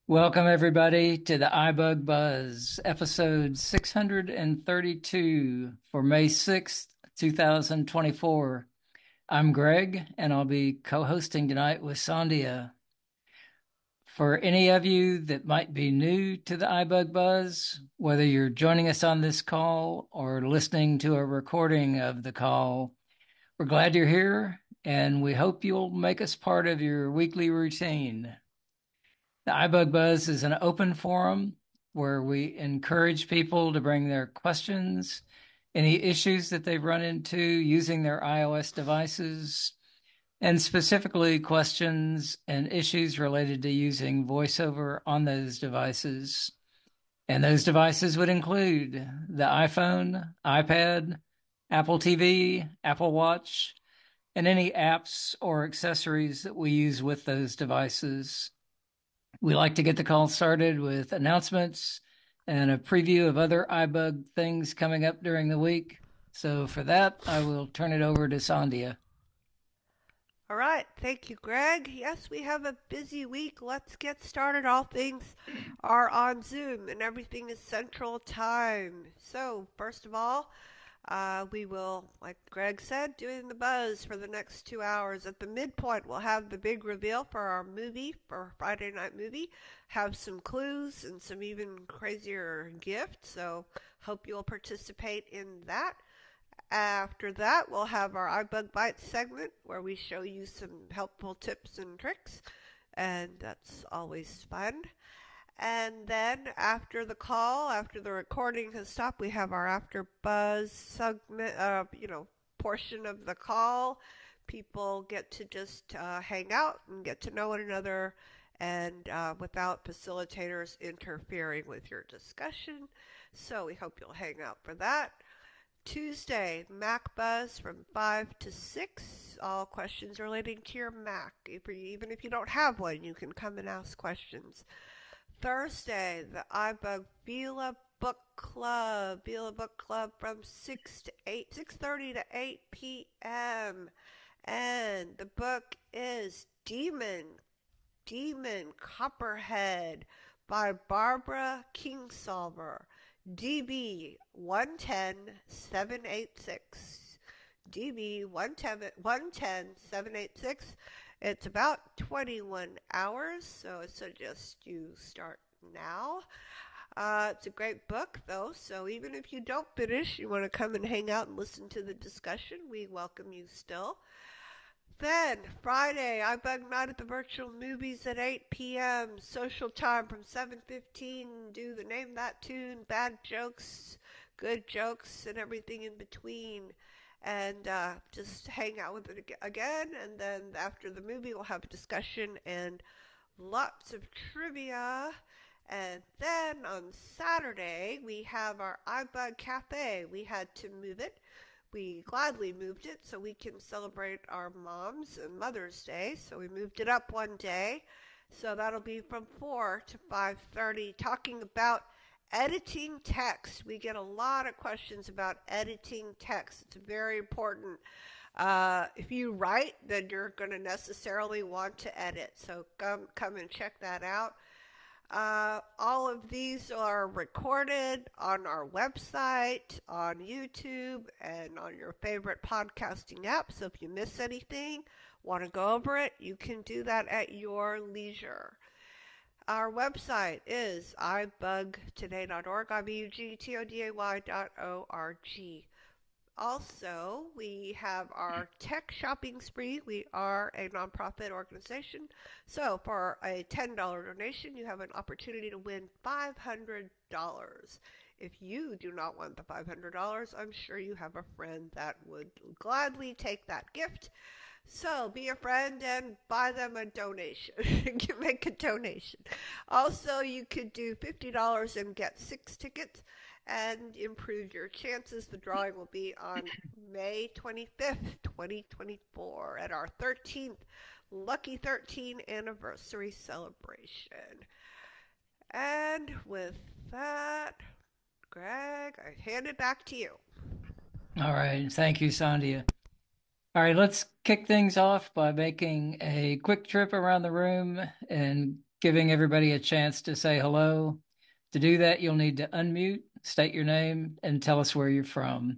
Welcome, everybody, to the iBug Buzz, episode 632 for May 6th, 2024. I'm Greg, and I'll be co hosting tonight with Sandhya. For any of you that might be new to the iBug Buzz, whether you're joining us on this call or listening to a recording of the call, we're glad you're here, and we hope you'll make us part of your weekly routine. The iBug Buzz is an open forum where we encourage people to bring their questions, any issues that they've run into using their iOS devices, and specifically questions and issues related to using VoiceOver on those devices. And those devices would include the iPhone, iPad, Apple TV, Apple Watch, and any apps or accessories that we use with those devices. We like to get the call started with announcements and a preview of other iBug things coming up during the week. So for that, I will turn it over to Sandhya. All right, thank you, Greg. Yes, we have a busy week. Let's get started. All things are on Zoom and everything is Central Time. So, first of all, we will, like Greg said, doing the buzz for the next 2 hours. At the midpoint, we'll have the big reveal for our movie, for Friday Night Movie. Have some clues and some even crazier gifts. So, hope you'll participate in that. After that, we'll have our iBug Bites segment where we show you some helpful tips and tricks, and that's always fun. And then after the call, after the recording has stopped, we have our after buzz segment, portion of the call. People get to just hang out and get to know one another, and without facilitators interfering with your discussion. So we hope you'll hang out for that. Tuesday, Mac Buzz from 5 to 6. All questions relating to your Mac. Even if you don't have one, you can come and ask questions. Thursday, the iBug Vila Book Club. Vila Book Club from 6 to 8, 6:30 to 8 p.m. And the book is Demon Copperhead by Barbara Kingsolver. DB 110786. DB 110786. It's about 21 hours, so I suggest you start now. It's a great book, though, so even if you don't finish, you want to come and hang out and listen to the discussion, we welcome you still. Then, Friday, iBug Night at the Virtual Movies at 8 p.m. Social time from 7:15. Do the Name That Tune, bad jokes, good jokes, and everything in between. And just hang out with it again. And then after the movie, we'll have a discussion and lots of trivia. And then on Saturday, we have our iBug Cafe. We had to move it. We gladly moved it so we can celebrate our moms and Mother's Day. So we moved it up one day. So that'll be from 4 to 5:30 talking about editing text. We get a lot of questions about editing text. It's very important. If you write, then you're going to necessarily want to edit. So come and check that out. All of these are recorded on our website, on YouTube, and on your favorite podcasting app. So if you miss anything, want to go over it, you can do that at your leisure. Our website is ibugtoday.org, ibugtoday.org. Also, we have our tech shopping spree. We are a nonprofit organization. So for a $10 donation, you have an opportunity to win $500. If you do not want the $500, I'm sure you have a friend that would gladly take that gift. So be a friend and buy them a donation. Make a donation. Also, you could do $50 and get 6 tickets and improve your chances. The drawing will be on May 25th, 2024 at our 13th Lucky 13 anniversary celebration. And with that, Greg, I hand it back to you. All right. Thank you, Sandhya. All right. Let's kick things off by making a quick trip around the room and giving everybody a chance to say hello. To do that, you'll need to unmute, state your name, and tell us where you're from.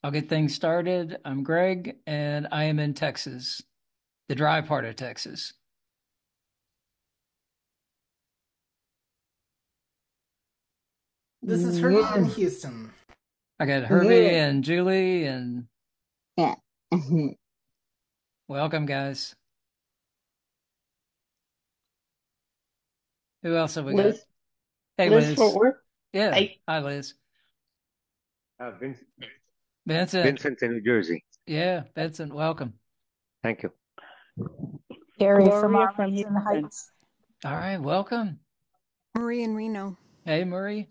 I'll get things started. I'm Greg, and I am in Texas, the dry part of Texas. This is Herbie in Houston. I got Herbie and Julie, and Yeah. welcome, guys. Who else have we got? Liz, Hey, Liz Liz. Fort Worth. Yeah. Hi. Hi, Liz. Vincent, Vincent. Vincent in New Jersey. Yeah, Vincent, welcome. Thank you. Gary from Gloria from Arlington Houston. Heights. All right, welcome. Marie in Reno. Hey, Marie.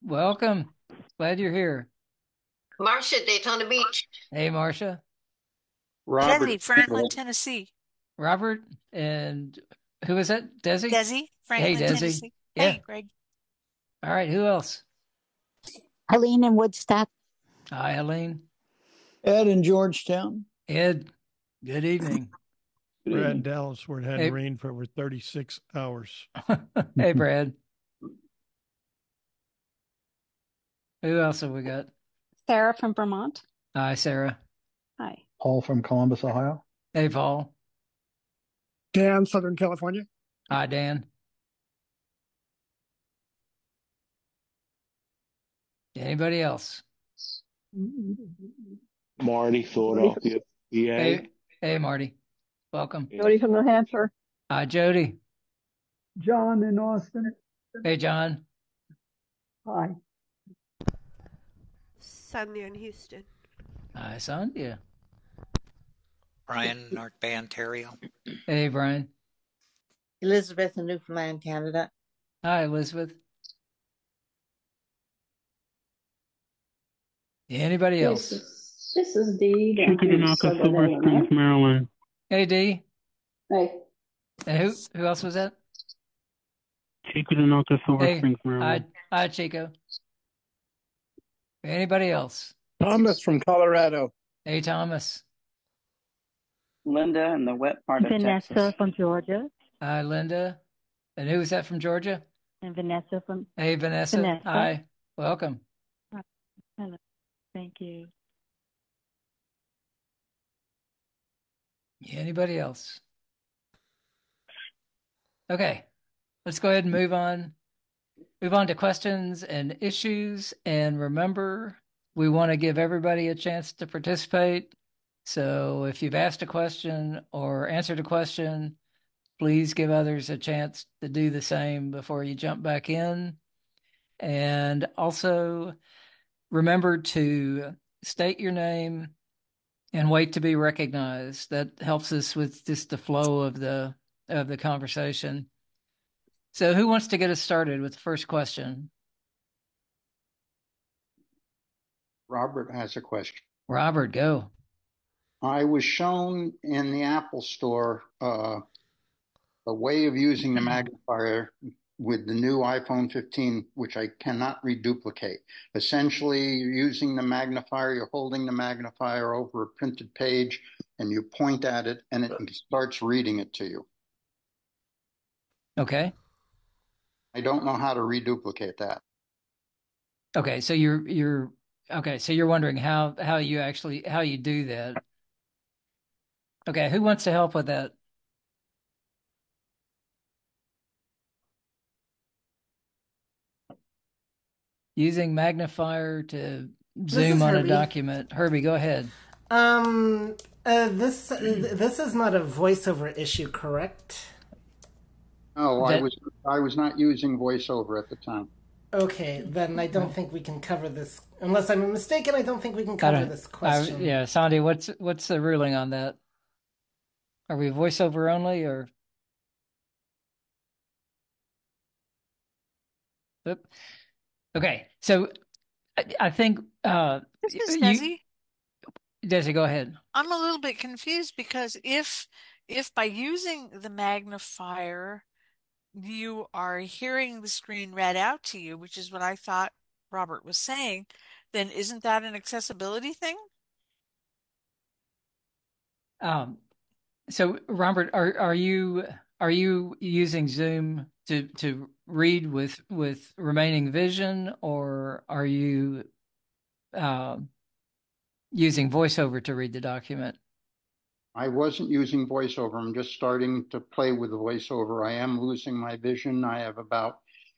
Welcome. Glad you're here. Marcia, Daytona Beach. Hey, Marcia. Desi, Franklin, Tennessee. Robert, and who is that? Desi? Desi, Franklin, Desi. Tennessee. Yeah. Hey, Greg. All right, who else? Helene in Woodstock. Hi, Helene. Ed in Georgetown. Ed, good evening. Brad in Dallas, where it hadn't Hey. rained for over 36 hours. Hey, Brad. Who else have we got? Sarah from Vermont. Hi, Sarah. Hi. Paul from Columbus, Ohio. Hey, Paul. Dan, Southern California. Hi, Dan. Anybody else? Marty, Philadelphia, PA. Hey, Marty. Welcome. Jody from New Hampshire. Hi, Jody. John in Austin. Hey, John. Hi. Sandhya in Houston. Hi, Sandhya. Brian, North Bay, Ontario. Hey, Brian. Elizabeth in Newfoundland, Canada. Hi, Elizabeth. Anybody else? This is Dee. Chickadenaka, Silver Springs, Maryland. Hey, Dee. Hey. And who else was that? Chickadenaka, Silver Springs, Maryland. Hi, Chico. Anybody else? Thomas from Colorado. Hey, Thomas. Linda in the wet part of Vanessa Texas. from Georgia. Hi, Linda. And who is that from Georgia? And Vanessa from... Hey, Vanessa. Hi. Welcome. Hello. Thank you. Anybody else? Okay. Let's go ahead and move on. Move on to questions and issues. And remember, we want to give everybody a chance to participate. So if you've asked a question or answered a question, please give others a chance to do the same before you jump back in. And also remember to state your name and wait to be recognized. That helps us with just the flow of the conversation. So who wants to get us started with the first question? Robert has a question. Robert, go. I was shown in the Apple Store a way of using the magnifier with the new iPhone 15, which I cannot reduplicate. Essentially, you're using the magnifier, you're holding the magnifier over a printed page, and you point at it, and it starts reading it to you. Okay. I don't know how to reduplicate that. Okay, so you're wondering how you do that. Okay, who wants to help with that? Using magnifier to zoom on Herbie. a document. Herbie, go ahead. This is not a voiceover issue, correct? No, I was not using VoiceOver at the time. Okay, then I don't think we can cover this. Unless I'm mistaken, I don't think we can cover this question. Yeah, Sandhya, what's the ruling on that? Are we voiceover only or? Oop. Okay, so I think This is Desi. Desi, go ahead. I'm a little bit confused because if by using the magnifier you are hearing the screen read out to you, which is what I thought Robert was saying, then isn't that an accessibility thing? So, Robert, are you using Zoom to read with remaining vision, or are you uh, using VoiceOver to read the document? I wasn't using VoiceOver. I'm just starting to play with the VoiceOver. I am losing my vision. I have about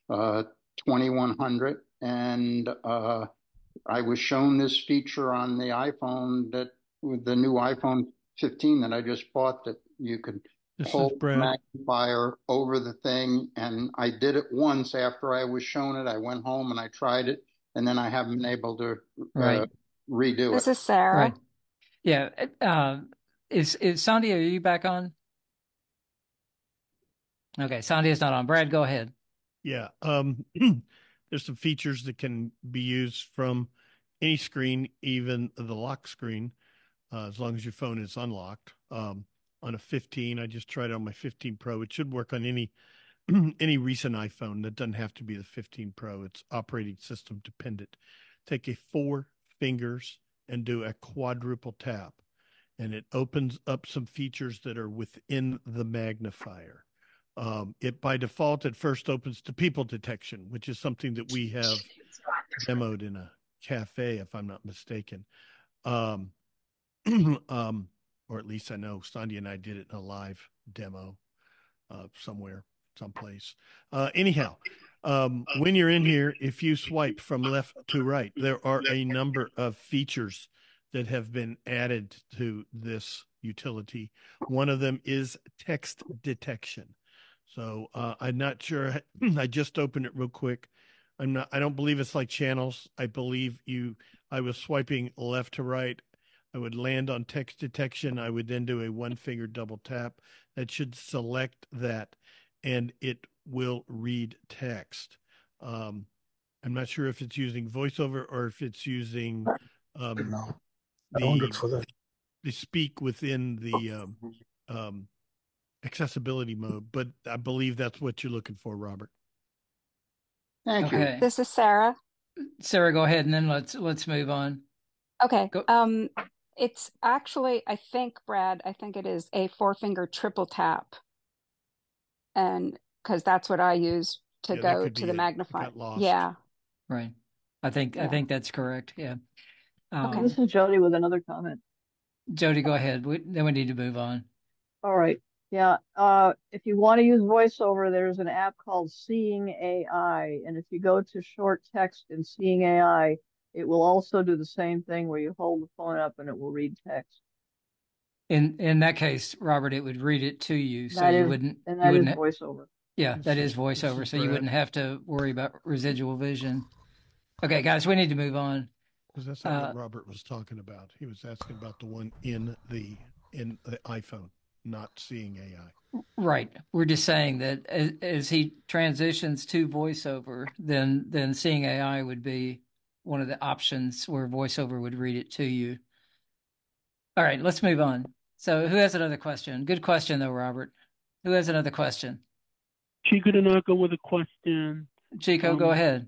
2100, and I was shown this feature on the iPhone, that with the new iPhone 15 that I just bought, that you could This is hold the Brad. magnifier over the thing. And I did it once after I was shown it. I went home and I tried it, and then I haven't been able to Right. redo This it. is Sarah. Right. Yeah. Is Sandhya, are you back on? Okay, Sandhya's not on. Brad, go ahead. Yeah. There's some features that can be used from any screen, even the lock screen, as long as your phone is unlocked. On a 15, I just tried it on my 15 Pro. It should work on any any recent iPhone. That doesn't have to be the 15 Pro. It's operating system dependent. Take a 4 fingers and do a quadruple tap, and it opens up some features that are within the magnifier. It by default at first opens to people detection, which is something that we have demoed in a cafe, if I'm not mistaken. Or at least I know Sandhya and I did it in a live demo somewhere, someplace. Anyhow, when you're in here, if you swipe from left to right, there are a number of features that have been added to this utility. One of them is text detection. So I'm not sure. I just opened it real quick. I don't believe it's like channels. I believe I was swiping left to right. I would land on text detection. I would then do a 1-finger double tap. That should select that, and it will read text. I'm not sure if it's using VoiceOver or if it's using the speak within the accessibility mode, but I believe that's what you're looking for, Robert. Thank you. This is Sarah. Sarah, go ahead, and then let's move on. Okay. Go. It's actually, I think, Brad, I think it is a 4-finger triple tap. And because that's what I use to go to the magnifier. Yeah. Right. I think that's correct. Yeah. Okay. This is Jody with another comment. Jody, go ahead. Then we need to move on. All right. Yeah. If you want to use VoiceOver, there's an app called Seeing AI. And if you go to short text in Seeing AI, it will also do the same thing where you hold the phone up and it will read text. In that case, Robert, it would read it to you, so That you is, wouldn't. and that is VoiceOver. Yeah, that is VoiceOver, so you wouldn't have to worry about residual vision. Okay, guys, we need to move on. Because that's not what Robert was talking about. He was asking about the one in the iPhone, not Seeing AI. Right. We're just saying that as he transitions to VoiceOver, then Seeing AI would be one of the options where VoiceOver would read it to you. All right, let's move on. So who has another question? Good question, though, Robert. Who has another question? Chico and I go with a question. Chico, go ahead.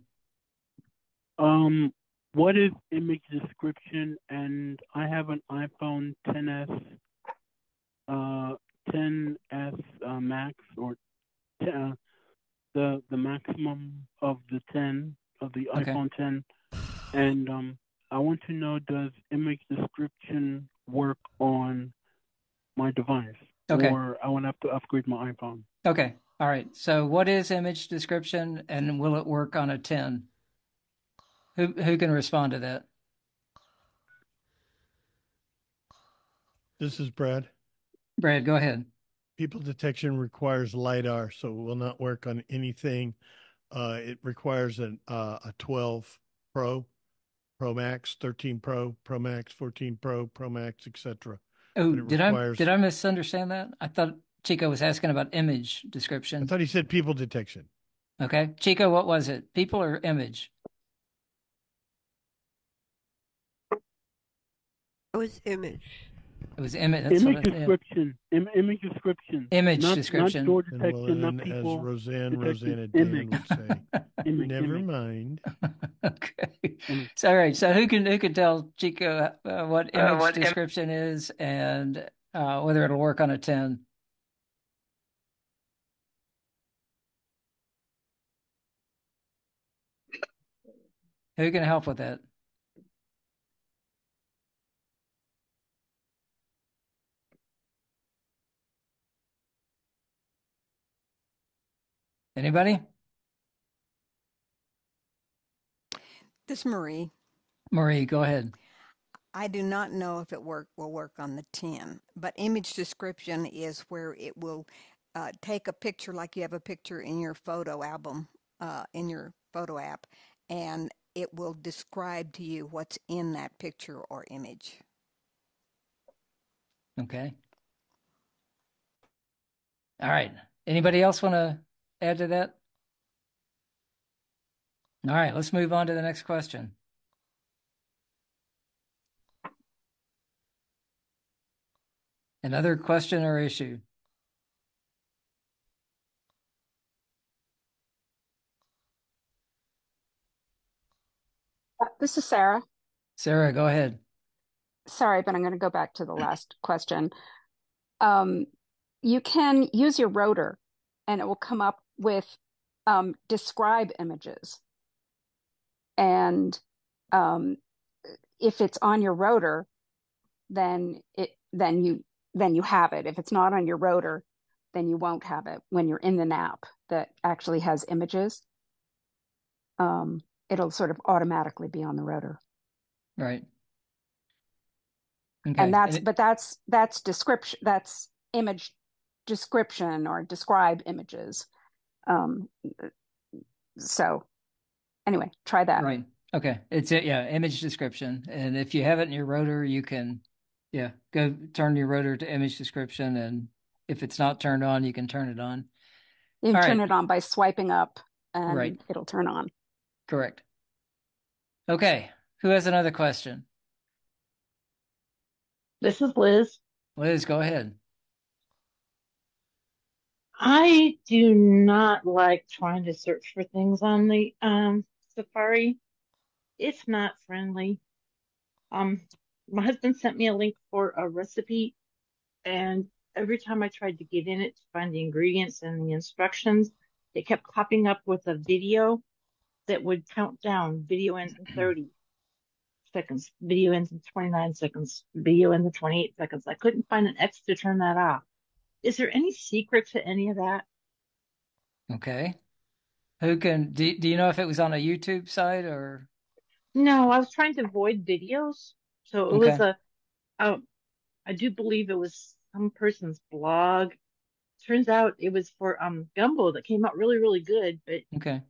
What is image description? And I have an iPhone 10s, 10s Max, or the maximum of the 10 of the iPhone 10, and I want to know, does image description work on my device? Okay. Or I want to have to upgrade my iPhone. Okay. All right. So what is image description, and will it work on a 10? Who can respond to that? This is Brad. Brad, go ahead. People detection requires LiDAR, so it will not work on anything. It requires a 12 Pro, Pro Max, 13 Pro, Pro Max, 14 Pro, Pro Max, etc. Oh, did I misunderstand that? I thought Chico was asking about image description. I thought he said people detection. Okay. Chico, what was it? People or image? It was image. It was image. Image description. Image description. Image description. Not door detection, not people. As Rosanna Dan would say, never mind. Okay. So, all right. So who can tell Chico what image description is, and whether it'll work on a 10. Who can help with that? Anybody? This is Marie. Marie, go ahead. I do not know if it will work on the 10, but image description is where it will take a picture like you have a picture in your photo album, in your photo app, and it will describe to you what's in that picture or image. Okay. All right. Anybody else want to add to that? All right, let's move on to the next question. Another question or issue? This is Sarah. Sarah, go ahead. Sorry, but I'm going to go back to the last question. You can use your rotor and it will come up with describe images. And if it's on your rotor, then you have it. If it's not on your rotor, then you won't have it when you're in the app that actually has images. It'll sort of automatically be on the rotor. Right. Okay. And that's description, that's image description or describe images. So anyway, try that. Right. Okay. It's image description. And if you have it in your rotor, you can go turn your rotor to image description, and if it's not turned on, you can turn it on. You can turn it on by swiping up and right. It'll turn on. Correct. Okay. Who has another question? This is Liz. Liz, go ahead. I do not like trying to search for things on the Safari. It's not friendly. My husband sent me a link for a recipe, and every time I tried to get in it to find the ingredients and the instructions, it kept popping up with a video that would count down. Video ends in 30 seconds. Video ends in 29 seconds. Video ends in 28 seconds. I couldn't find an X to turn that off. Is there any secret to any of that? Okay. Who can, do you know if it was on a YouTube site or? No, I was trying to avoid videos. So it was I do believe it was some person's blog. Turns out it was for gumbo that came out really, really good, but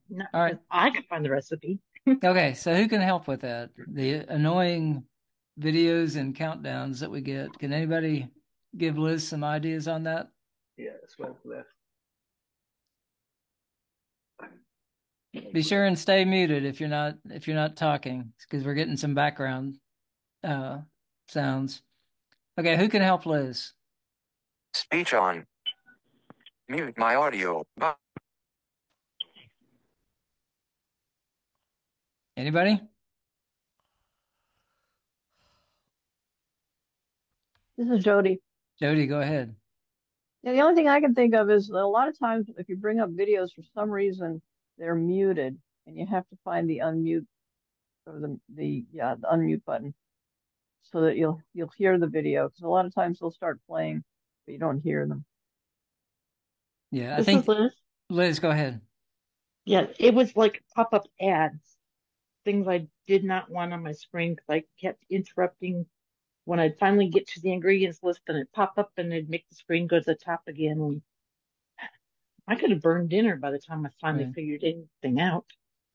not all because I could find the recipe. Okay, so who can help with that? The annoying videos and countdowns that we get. Can anybody give Liz some ideas on that? Yeah, swipe left. Be sure and stay muted if you're not talking, because we're getting some background sounds. Okay, who can help Liz? Speech on. Mute my audio. Anybody? This is Jody. Jody, go ahead. Yeah, the only thing I can think of is that a lot of times if you bring up videos for some reason they're muted and you have to find the unmute or the unmute button so that you'll hear the video, because a lot of times they'll start playing but you don't hear them. Yeah, I think Liz, go ahead. Yeah, it was like pop-up ads, things I did not want on my screen because I kept interrupting when I'd finally get to the ingredients list and it'd pop up and it'd make the screen go to the top again. And I could have burned dinner by the time I finally figured anything out.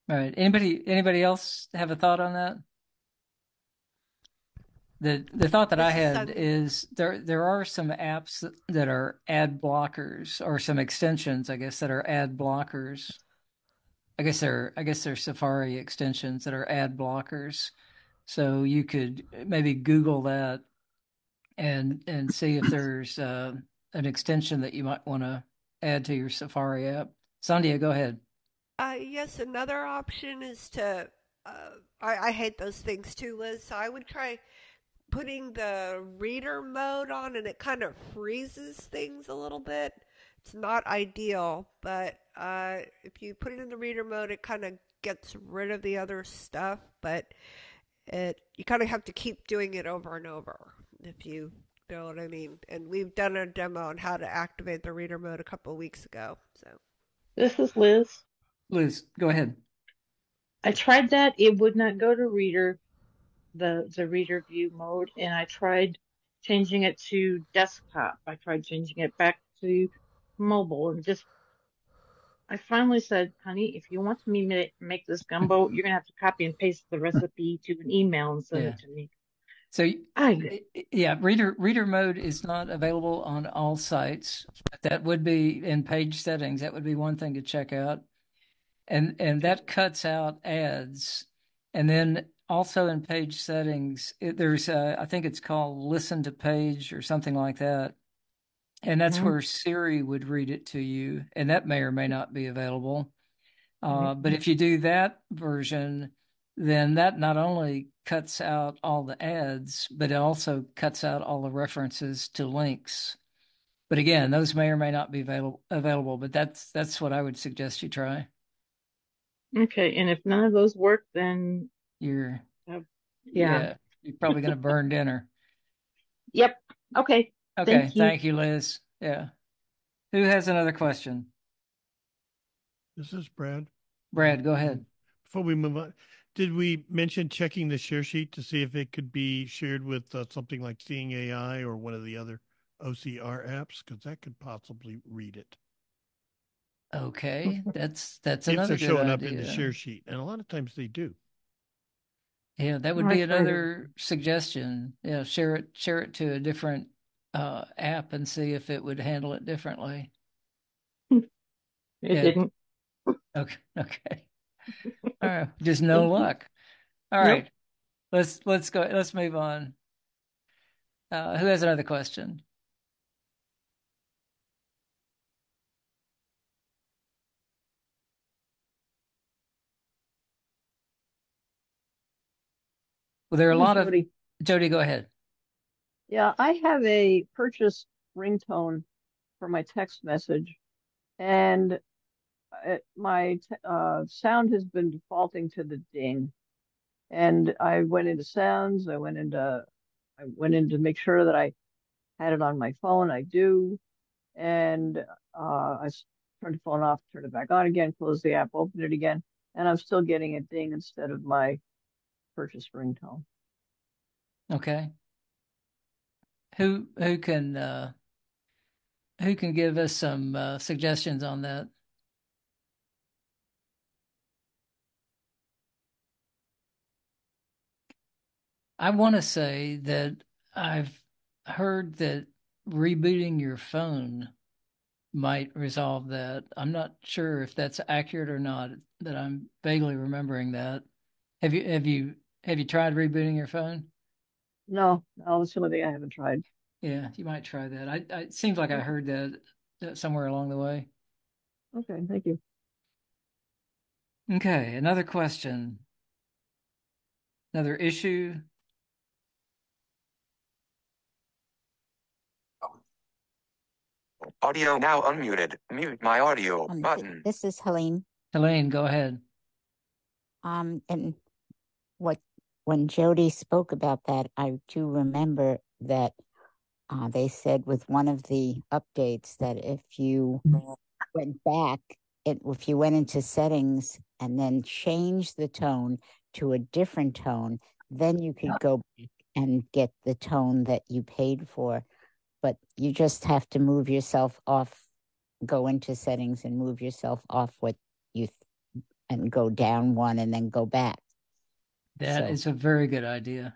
All right. Anybody else have a thought on that? The thought that I had is there are some apps that are ad blockers, or some extensions, I guess, that are ad blockers. I guess they're Safari extensions that are ad blockers. So you could maybe Google that and see if there's an extension that you might want to add to your Safari app. Sandhya, go ahead. Yes, another option is to. I hate those things too, Liz. So I would try putting the reader mode on, and it kind of freezes things a little bit. It's not ideal, but if you put it in the reader mode, it kind of gets rid of the other stuff, but you kind of have to keep doing it over and over, if you know what I mean. And we've done a demo on how to activate the reader mode a couple of weeks ago. So This is Liz. Liz, go ahead. I tried that. It would not go to reader, the reader view mode, and I tried changing it to desktop. I tried changing it back to mobile, and just I finally said, honey, if you want me to make this gumbo, you're gonna have to copy and paste the recipe to an email and send it to me. So yeah, reader mode is not available on all sites. That would be in page settings. That would be one thing to check out. And that cuts out ads. And then also in page settings, there's I think it's called listen to page or something like that. And that's where Siri would read it to you. And that may or may not be available. But if you do that version, then that not only cuts out all the ads, but it also cuts out all the references to links. But again, those may or may not be available, but that's what I would suggest you try. Okay, and if none of those work, then you're yeah, you're probably going to burn dinner. Yep. Okay. Okay. Thank you, Liz. Yeah. Who has another question? This is Brad. Brad, go ahead. Before we move on, did we mention checking the share sheet to see if it could be shared with something like Seeing AI or one of the other OCR apps? Because that could possibly read it. Okay, that's if another they're good showing idea. Up in the share sheet, and a lot of times they do. Yeah, that would be another suggestion. Yeah, share it to a different app and see if it would handle it differently. It didn't. Okay. All right, just no luck. All right, let's go. Let's move on. Who has another question? Well, there are a lot of Jody. Go ahead. Yeah, I have a purchase ringtone for my text message, and my sound has been defaulting to the ding. And I went into sounds. I went into make sure that I had it on my phone. I do, and I turned the phone off, turned it back on again, closed the app, opened it again, and I'm still getting a ding instead of my purchase ringtone. Okay. Who can give us some suggestions on that? I want to say that I've heard that rebooting your phone might resolve that. I'm not sure if that's accurate or not, but I'm vaguely remembering that. Have you tried rebooting your phone? No, that's the only thing I haven't tried. Yeah, you might try that. It seems like I heard that somewhere along the way. Okay, thank you. Okay, another question. Another issue. Audio now unmuted. Mute my audio button. This is Helene. Helene, go ahead. And when Jody spoke about that, I do remember that they said with one of the updates that if you went back, if you went into settings and then changed the tone to a different tone, then you could go back and get the tone that you paid for. But you just have to move yourself off, go into settings and move yourself off and go down one and then go back. That is a very good idea.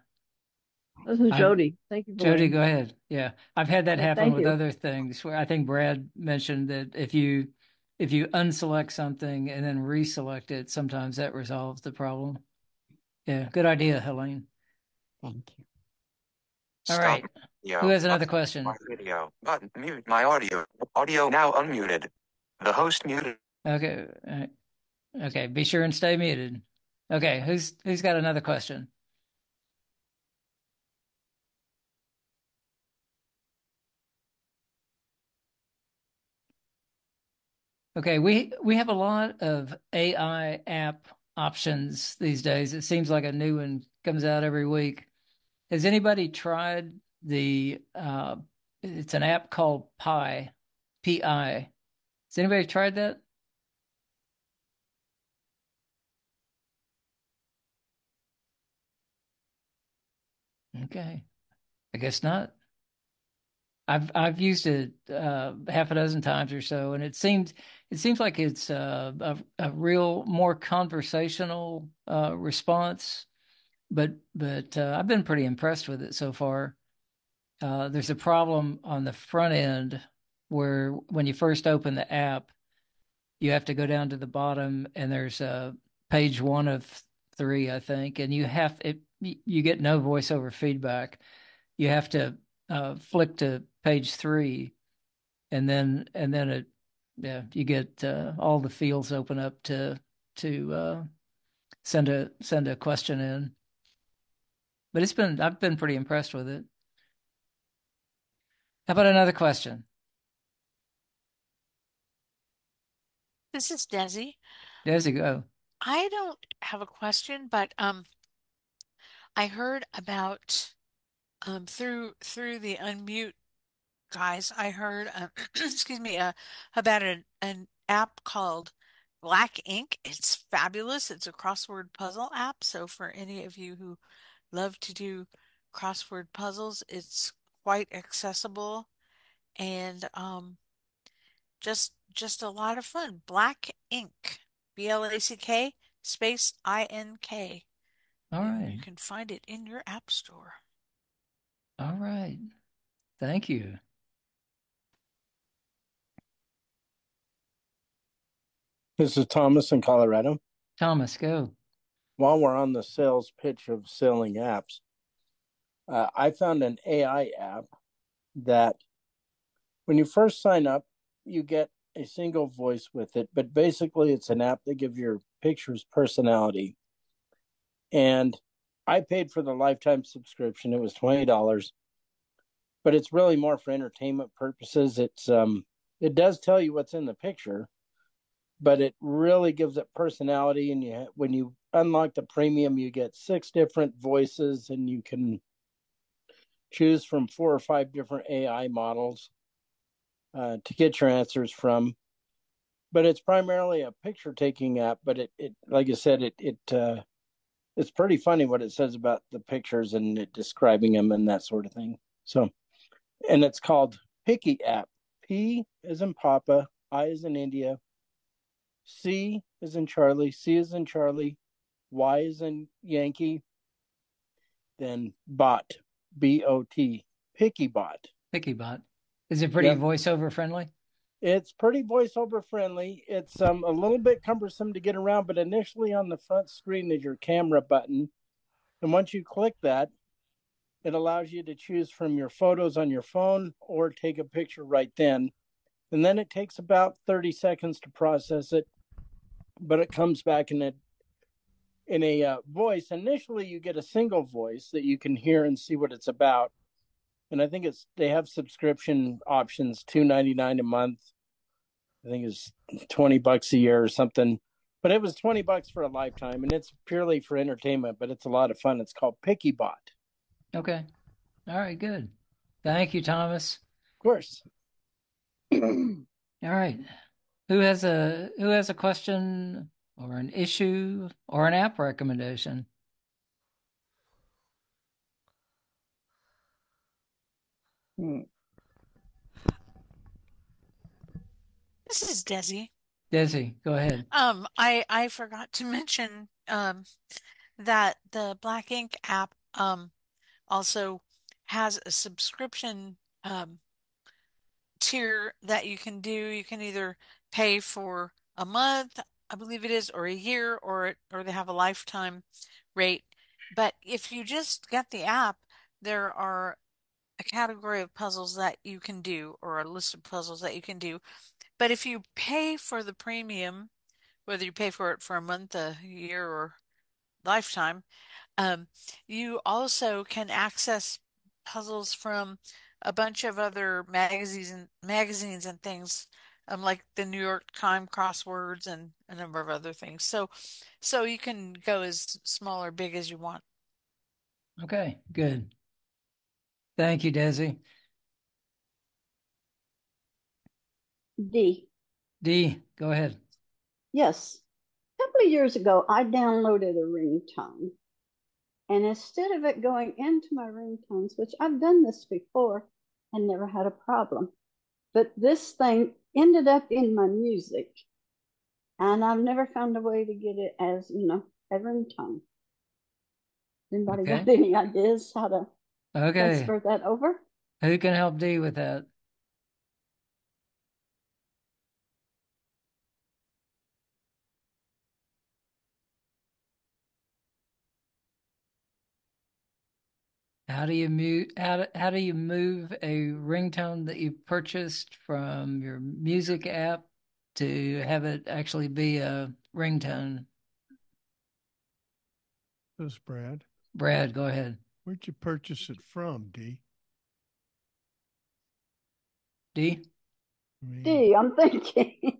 This is Jody. Thank you. Jody, go ahead. Yeah, I've had that happen with other things where I think Brad mentioned that if you unselect something and then reselect it, sometimes that resolves the problem. Yeah, good idea, Helene. Thank you. All right. Who has another question? My video button. Mute my audio. Audio now unmuted. The host muted. Okay. Okay. Be sure and stay muted. Okay. Who's got another question? Okay, we have a lot of AI app options these days. It seems like a new one comes out every week. Has anybody tried the it's an app called Pi, Pi. Has anybody tried that? Okay. I guess not. I've used it half a dozen times or so, and it seems like it's a real more conversational response. But I've been pretty impressed with it so far. There's a problem on the front end where when you first open the app, you have to go down to the bottom, and there's page one of three, I think, and you get no voiceover feedback. You have to flick to page three, and then it yeah you get all the fields open up to send a question in. But I've been pretty impressed with it. How about another question? This is Desi. There's a go. I don't have a question, but I heard about through the unmute guys. I heard excuse me about an app called Black Ink. It's fabulous. It's a crossword puzzle app. So for any of you who love to do crossword puzzles, it's quite accessible and just a lot of fun. Black Ink, BLACK space INK. All You right. can find it in your app store. All right. Thank you. This is Thomas in Colorado. Thomas, go. While we're on the sales pitch of selling apps, I found an AI app that when you first sign up, you get a single voice with it, but basically it's an app that gives your pictures personality. And I paid for the lifetime subscription. It was $20, but it's really more for entertainment purposes. It does tell you what's in the picture, but it really gives it personality. And when you unlock the premium, you get 6 different voices, and you can choose from 4 or 5 different AI models to get your answers from. But it's primarily a picture taking app. But it like I said, it's pretty funny what it says about the pictures and it describing them and that sort of thing. So, and it's called Picky App. P is in Papa, I is in India, C is in Charlie, C is in Charlie, Y is in Yankee, then bot, BOT, Picky Bot. Picky Bot. Is it pretty voiceover friendly? It's pretty voiceover friendly. It's a little bit cumbersome to get around, but initially on the front screen is your camera button. And once you click that, it allows you to choose from your photos on your phone or take a picture right then. And then it takes about 30 seconds to process it, but it comes back in a voice. Initially, you get a single voice that you can hear and see what it's about. And I think they have subscription options, $2.99 a month. I think it's $20 a year or something. But it was $20 for a lifetime, and it's purely for entertainment, but it's a lot of fun. It's called Picky Bot. Okay. All right, good. Thank you, Thomas. Of course. All right. Who has a question or an issue or an app recommendation? This is Desi. Desi, go ahead. I forgot to mention that the Black Ink app also has a subscription tier that you can do. You can either pay for a month, I believe it is, or a year, or they have a lifetime rate. But if you just get the app, there are a category of puzzles that you can do, or a list of puzzles that you can do. But if you pay for the premium, whether you pay for it for a month, a year, or lifetime, you also can access puzzles from a bunch of other magazines and things like the New York Times crosswords and a number of other things. So you can go as small or big as you want. Okay, good. Thank you, Desi. D. D, go ahead. Yes. A couple of years ago, I downloaded a ringtone. And instead of it going into my ringtones, which I've done this before and never had a problem, but this thing ended up in my music. And I've never found a way to get it as, a ringtone. Anybody got any ideas how to transfer that over? Who can help D with that? How do you move a ringtone that you purchased from your music app to have it actually be a ringtone? This is Brad. Brad, go ahead. Where'd you purchase it from, D? D? D, I'm thinking.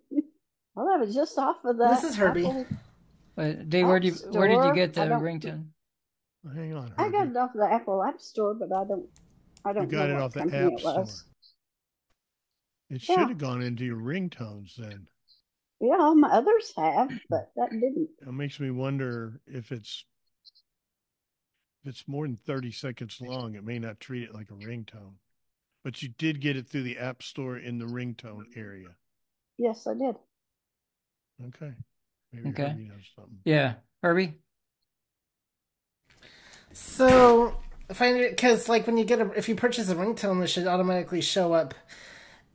Well, that was just off of that. This is Herbie. D, where did you get the ringtone? Well, hang on, Herbie. I got it off the Apple App Store, but I don't you got know it what off the company App it was. Store. It should have gone into your ringtones then. Yeah, all my others have, but that didn't. It makes me wonder if it's more than 30 seconds long, it may not treat it like a ringtone. But you did get it through the App Store in the ringtone area. Yes, I did. Okay. Maybe Herbie knows something. Yeah. Herbie? So, because like when you if you purchase a ringtone, it should automatically show up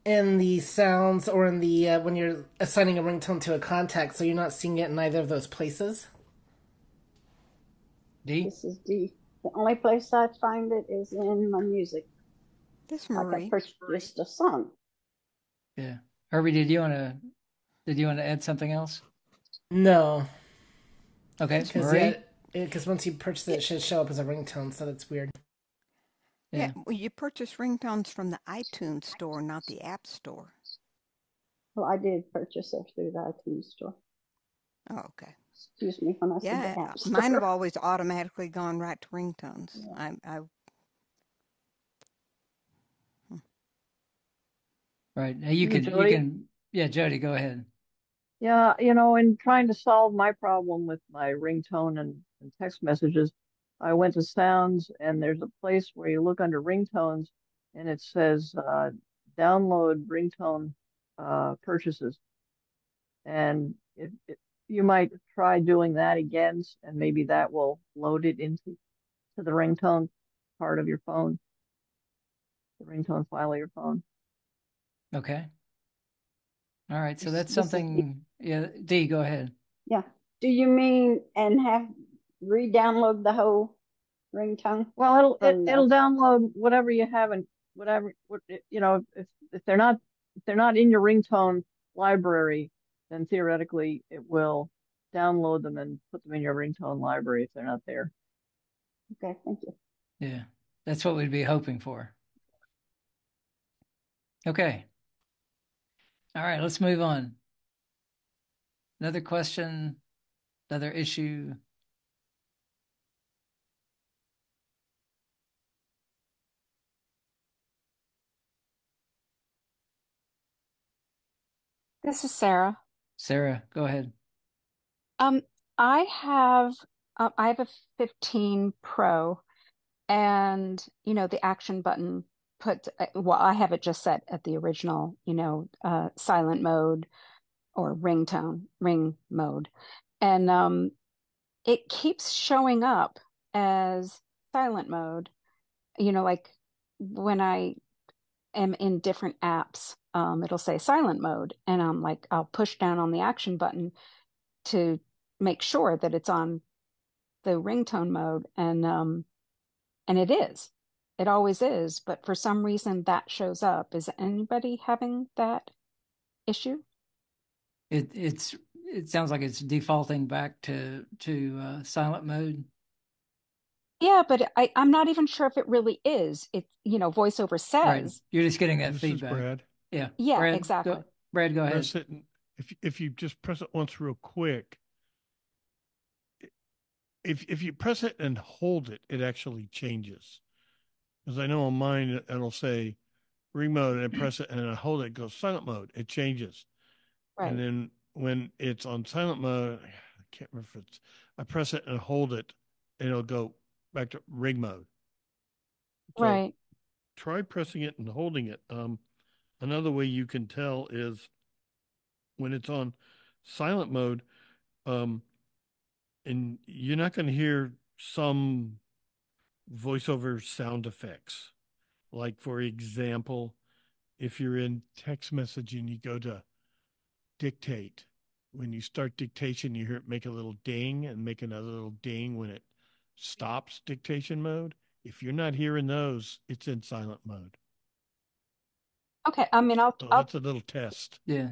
in the sounds or in the when you're assigning a ringtone to a contact, so you're not seeing it in either of those places. D? This is D. The only place I find it is in my music. This Marie. Like I purchased a song. Yeah. Herbie, did you want to add something else? No. Okay. Because once you purchase it, it should show up as a ringtone, so that's weird. Yeah, well, you purchase ringtones from the iTunes store, not the App Store. Well, I did purchase it through the iTunes store. Oh, okay. Excuse me when I said the App Store. Mine have always automatically gone right to ringtones. Yeah. Right. Now you can. Yeah, Jody, go ahead. Yeah, in trying to solve my problem with my ringtone and text messages, I went to Sounds, and there's a place where you look under ringtones, and it says download ringtone purchases. And you might try doing that again, and maybe that will load it into the ringtone part of your phone, the ringtone file of your phone. Okay. All right. So that's something. Yeah. D, go ahead. Yeah. Do you mean and have re-download the whole ringtone? Well, it'll download whatever you have and whatever if they're not in your ringtone library, then theoretically it will download them and put them in your ringtone library if they're not there. Okay, thank you. Yeah, that's what we'd be hoping for. Okay. All right, let's move on. Another question, another issue. This is Sarah. Sarah, go ahead. I have a 15 Pro, and the action button I have it just set at the original, silent mode or ring mode, and it keeps showing up as silent mode. Like when I am in different apps, it'll say silent mode, and I'll push down on the action button to make sure that it's on the ringtone mode, and it always is, but for some reason that shows up. Is anybody having that issue? It sounds like it's defaulting back to silent mode. Yeah, but I'm not even sure if it really is. It VoiceOver says. Right. You're just getting that this feedback. Is Brad. Yeah. Yeah, Brad, exactly. Brad, go ahead. Press it, and if you just press it once real quick, if you press it and hold it, it actually changes. Because I know on mine it'll say ring mode, and I press it and I hold it, it goes silent mode. It changes. Right. And then when it's on silent mode, I can't remember if it's, I press it and hold it, and it'll go back to ring mode. So Right. try pressing it and holding it. Another way you can tell is when it's on silent mode, and you're not going to hear some voiceover sound effects. Like, for example, if you're in text messaging, you go to dictate. When you start dictation, you hear it make a little ding and make another little ding when it stops dictation mode. If you're not hearing those, it's in silent mode. Okay. I mean, So that's a little test. Yeah.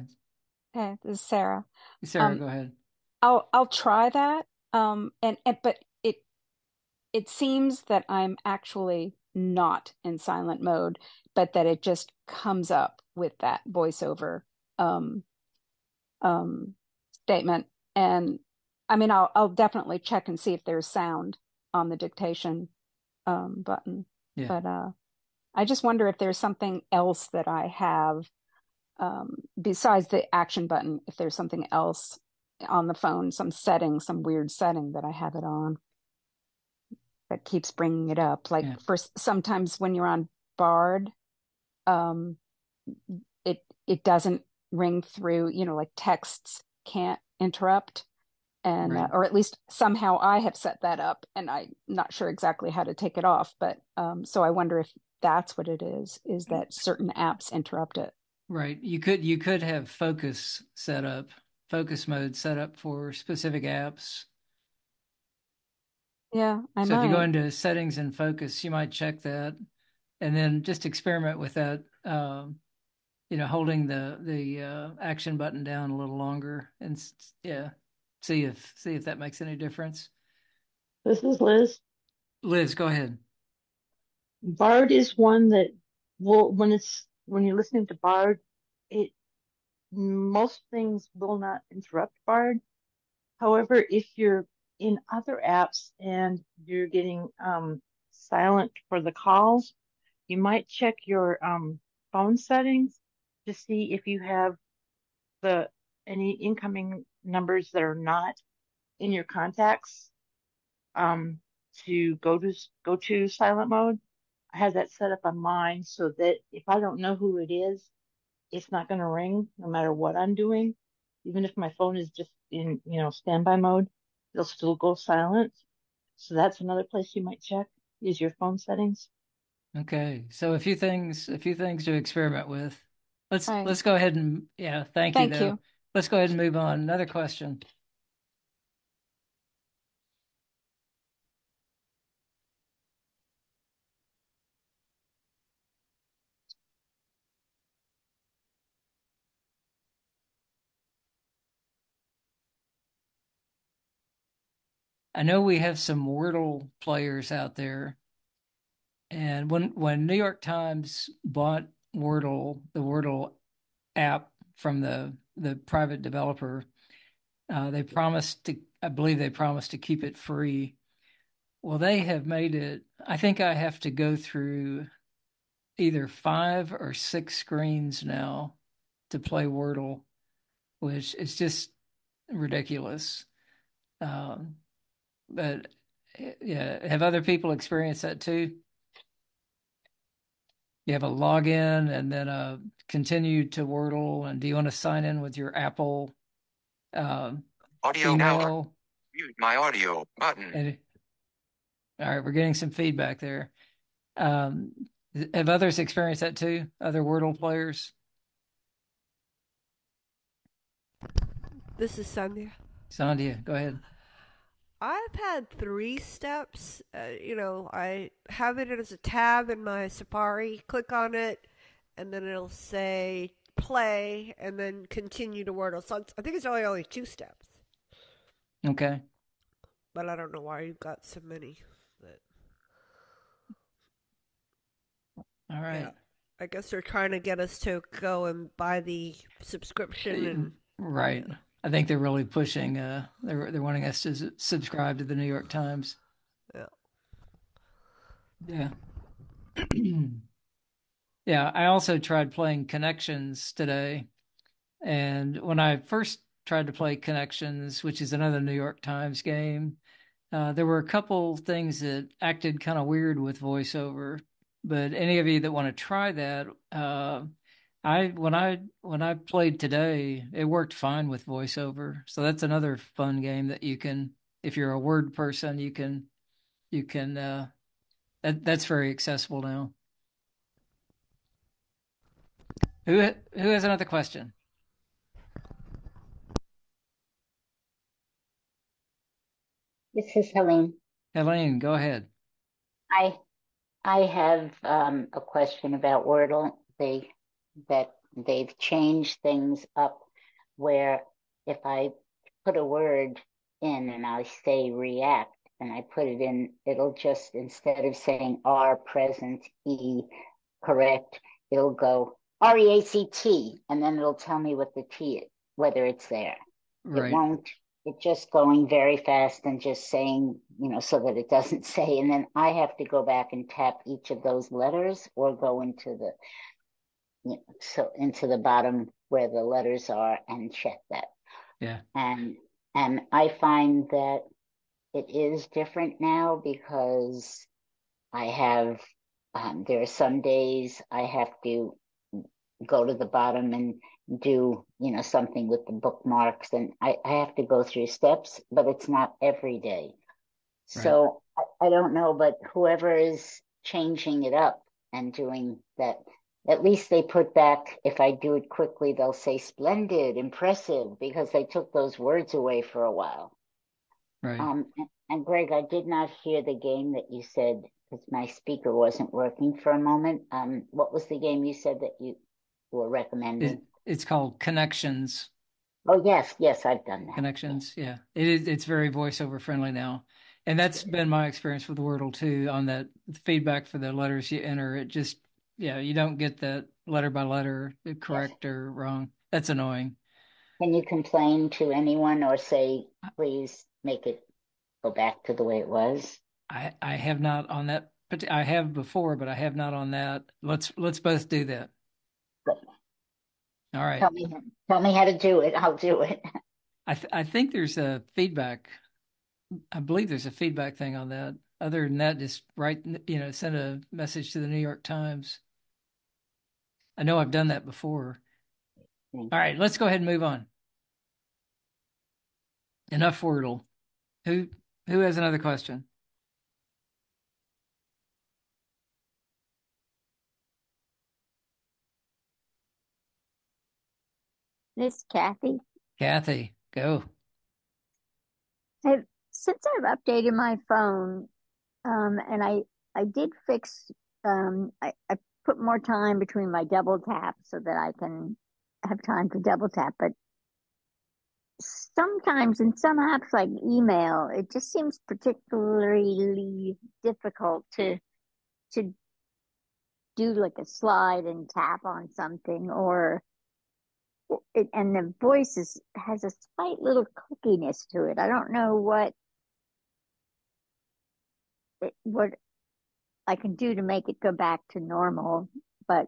Okay, this is Sarah. Sarah, go ahead. I'll try that. But it seems that I'm actually not in silent mode, but that it just comes up with that voiceover um statement. And I mean, I'll definitely check and see if there's sound on the dictation button. Yeah. But I just wonder if there's something else that I have besides the action button, if there's something else on the phone, some setting, some weird setting that I have it on that keeps bringing it up. Like for sometimes when you're on Bard, um, it doesn't ring through, like texts can't interrupt. And Right. or at least somehow I have set that up, and I'm not sure exactly how to take it off. But so I wonder if that's what it is that certain apps interrupt it. Right. You could have focus mode set up for specific apps. Yeah, I So if you go might. into settings and focus, you might check that, and then just experiment with that. Holding the action button down a little longer, and see if that makes any difference. This is Liz. Liz, go ahead. Bard is one that will, when you're listening to Bard, most things will not interrupt Bard. However, if you're in other apps and you're getting silent for the calls, you might check your phone settings to see if you have any incoming numbers that are not in your contacts to go to silent mode. I have that set up on mine so that if I don't know who it is, it's not going to ring no matter what I'm doing. Even if my phone is just in, standby mode, it'll still go silent. So that's another place you might check is your phone settings. Okay, so a few things to experiment with. Right. Let's go ahead and thank you Thank though. you. Let's go ahead and move on. Another question. I know we have some Wordle players out there, and when New York Times bought Wordle, the Wordle app from the private developer, I believe they promised to keep it free. Well, they have made it. I think I have to go through either 5 or 6 screens now to play Wordle, which is just ridiculous. Um, but yeah, have other people experienced that too? You have a login and then a continue to Wordle, and do you want to sign in with your Apple Audio now. email? Mute my audio button. All right, we're getting some feedback there. Have others experienced that too? Other Wordle players? This is Sandhya. Sandhya, go ahead. I've had 3 steps. I have it as a tab in my Safari. Click on it, and then it'll say play, and then continue to Wordle. So I think it's only 2 steps. Okay. But I don't know why you've got so many. But... All right. I guess they're trying to get us to go and buy the subscription and right. I think they're really pushing. They're wanting us to subscribe to the New York Times. Yeah. Yeah. Yeah. I also tried playing Connections today, and when I first tried to play Connections, which is another New York Times game, there were a couple things that acted kind of weird with voiceover. But any of you that want to try that, when I played today, it worked fine with voiceover. So that's another fun game that you can, if you're a word person, you can that's very accessible now. Who has another question? This is Helene. Helene, go ahead. I I have a question about Wordle. They've changed things up where if I put a word in and I say react and I put it in, it'll just, instead of saying R present E correct, it'll go REACT and then it'll tell me what the T is, whether it's there. It Right. won't, it's just going very fast and just saying, so that it doesn't say. And then I have to go back and tap each of those letters or go into into the bottom where the letters are and check that. Yeah. And I find that it is different now because I have, there are some days I have to go to the bottom and do, something with the bookmarks, and I have to go through steps, but it's not every day. So I don't know, but whoever is changing it up and doing that, at least they put back, if I do it quickly, they'll say splendid, impressive, because they took those words away for a while. Right. And Greg, I did not hear the game that you said because my speaker wasn't working for a moment. What was the game you said that you were recommending? It's called Connections. Oh, yes, I've done that. Connections, yeah. It's very voiceover friendly now. And that's been my experience with Wordle too, on that feedback for the letters you enter. It just, you don't get that letter by letter correct or wrong. That's annoying. Can you complain to anyone or say, please make it go back to the way it was? I have not on that, but I have before, but I have not on that. Let's both do that. Good. All right. Tell me how to do it. I'll do it. I think there's a feedback. I believe there's a feedback thing on that. Other than that, just send a message to the New York Times. I know I've done that before. All right, let's go ahead and move on. Enough Wordle. Who has another question? This Kathy. Kathy, go. Since I've updated my phone, and I did fix, I put more time between my double tap so that I can have time to double tap. But sometimes in some apps like email, it just seems particularly difficult to do like a slide and tap on something, and the voice has a slight little clickiness to it. I don't know what I can do to make it go back to normal, but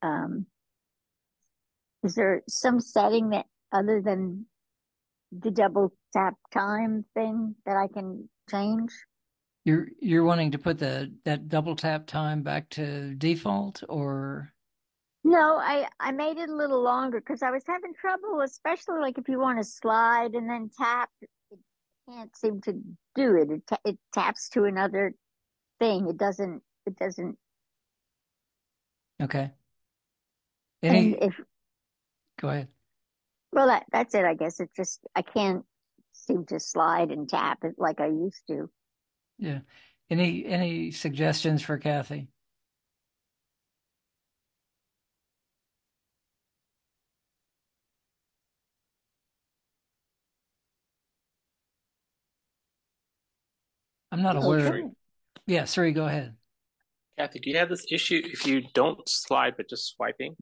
um, is there some setting that other than the double tap time thing that I can change? You're wanting to put that double tap time back to default, or? No, I made it a little longer because I was having trouble, especially like if you want to slide and then tap, it can't seem to do it. It taps to another thing. It doesn't. Okay. And Go ahead. Well, that's it, I guess. It's just I can't seem to slide and tap it like I used to. Yeah. Any suggestions for Kathy? I'm not aware. Sri. Yeah, Sri, go ahead. Kathy, do you have this issue if you don't slide but just swiping?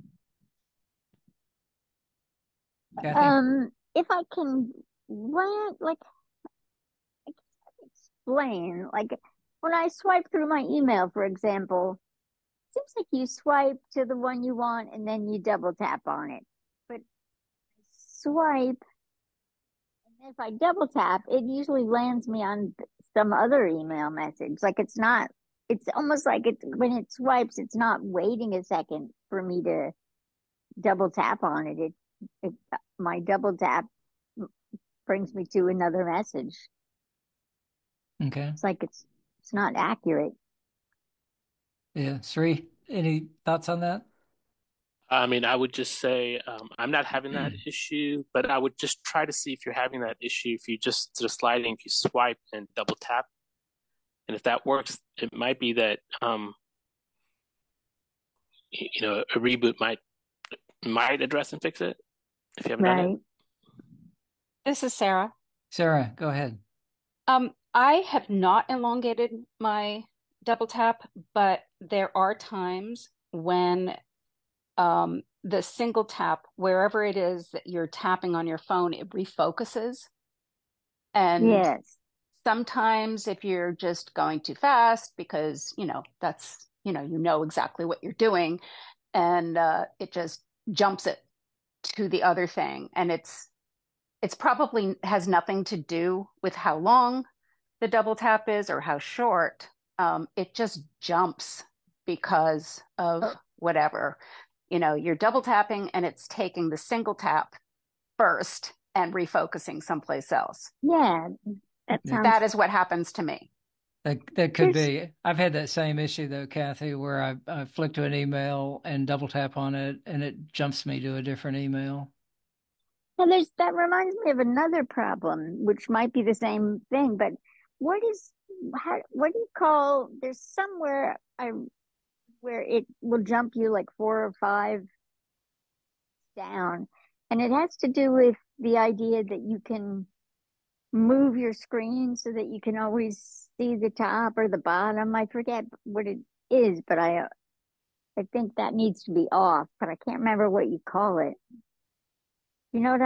If I can rant, like, I can't explain. Like, when I swipe through my email, for example, it seems like you swipe to the one you want and then you double tap on it. But swipe, and if I double tap, it usually lands me on some other email message. Like, it's almost like when it swipes, it's not waiting a second for me to double tap on it. My double tap brings me to another message. Okay. It's like it's not accurate. Yeah. Sri, any thoughts on that? I mean, I would just say I'm not having that issue, but I would just try to see if you're having that issue. If you just sliding, if you swipe and double tap, and if that works, it might be that a reboot might address and fix it if you haven't done it. This is Sarah. Sarah, go ahead. I have not elongated my double tap, but there are times when the single tap, wherever it is that you're tapping on your phone, it refocuses. And yes, sometimes if you're just going too fast because, that's, you know exactly what you're doing, and it just jumps it to the other thing. And it's probably has nothing to do with how long the double tap is or how short. It just jumps because of whatever. You're double tapping and it's taking the single tap first and refocusing someplace else. Yeah, that is what happens to me. That could be. I've had that same issue though, Kathy, where I flick to an email and double tap on it and it jumps me to a different email. Now that reminds me of another problem, which might be the same thing, but what do you call, there's somewhere where it will jump you like 4 or 5 down, and it has to do with the idea that you can move your screen so that you can always see the top or the bottom. I forget what it is, but I think that needs to be off, but I can't remember what you call it. You know what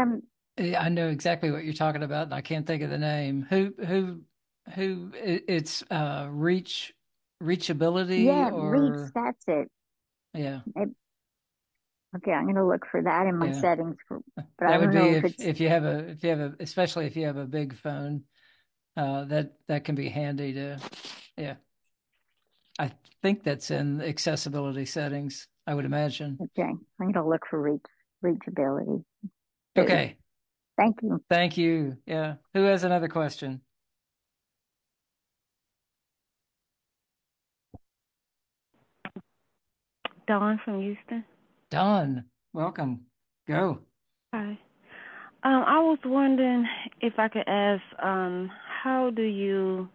I know exactly what you're talking about, and I can't think of the name. It's reachability, Yeah, or reach. That's it. Yeah. Okay, I'm going to look for that in my settings. But that I would don't be know if you have especially if you have a big phone, that can be handy to. Yeah. I think that's in accessibility settings, I would imagine. Okay, I'm going to look for reachability. Okay. Thank you. Thank you. Yeah. Who has another question? Dawn from Houston. Dawn, welcome. Go. Hi. I was wondering if I could ask, how do you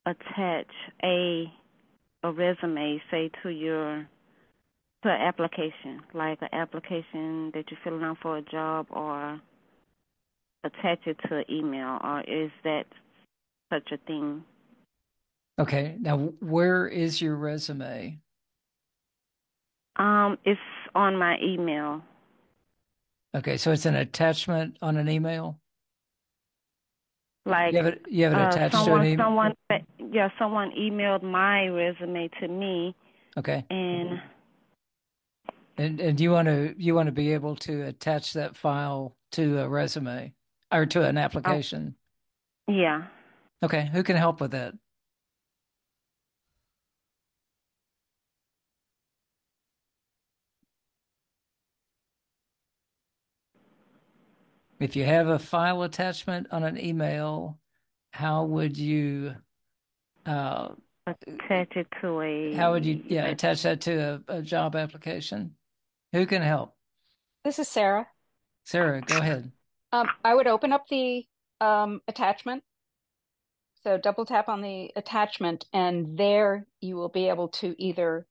attach a resume, say, to an application, like an application that you're filling out for a job, or attach it to an email, or is that such a thing? Okay. Now, where is your resume? It's on my email. Okay, so it's an attachment on an email? Like you have it attached to an email? Someone emailed my resume to me. Okay. And you want to be able to attach that file to a resume or to an application? Yeah. Okay, who can help with that? If you have a file attachment on an email, how would you attach it to a... How would you attach that to a job application? Who can help? This is Sarah. Sarah, go ahead. I would open up the attachment. So double tap on the attachment, and there you will be able to either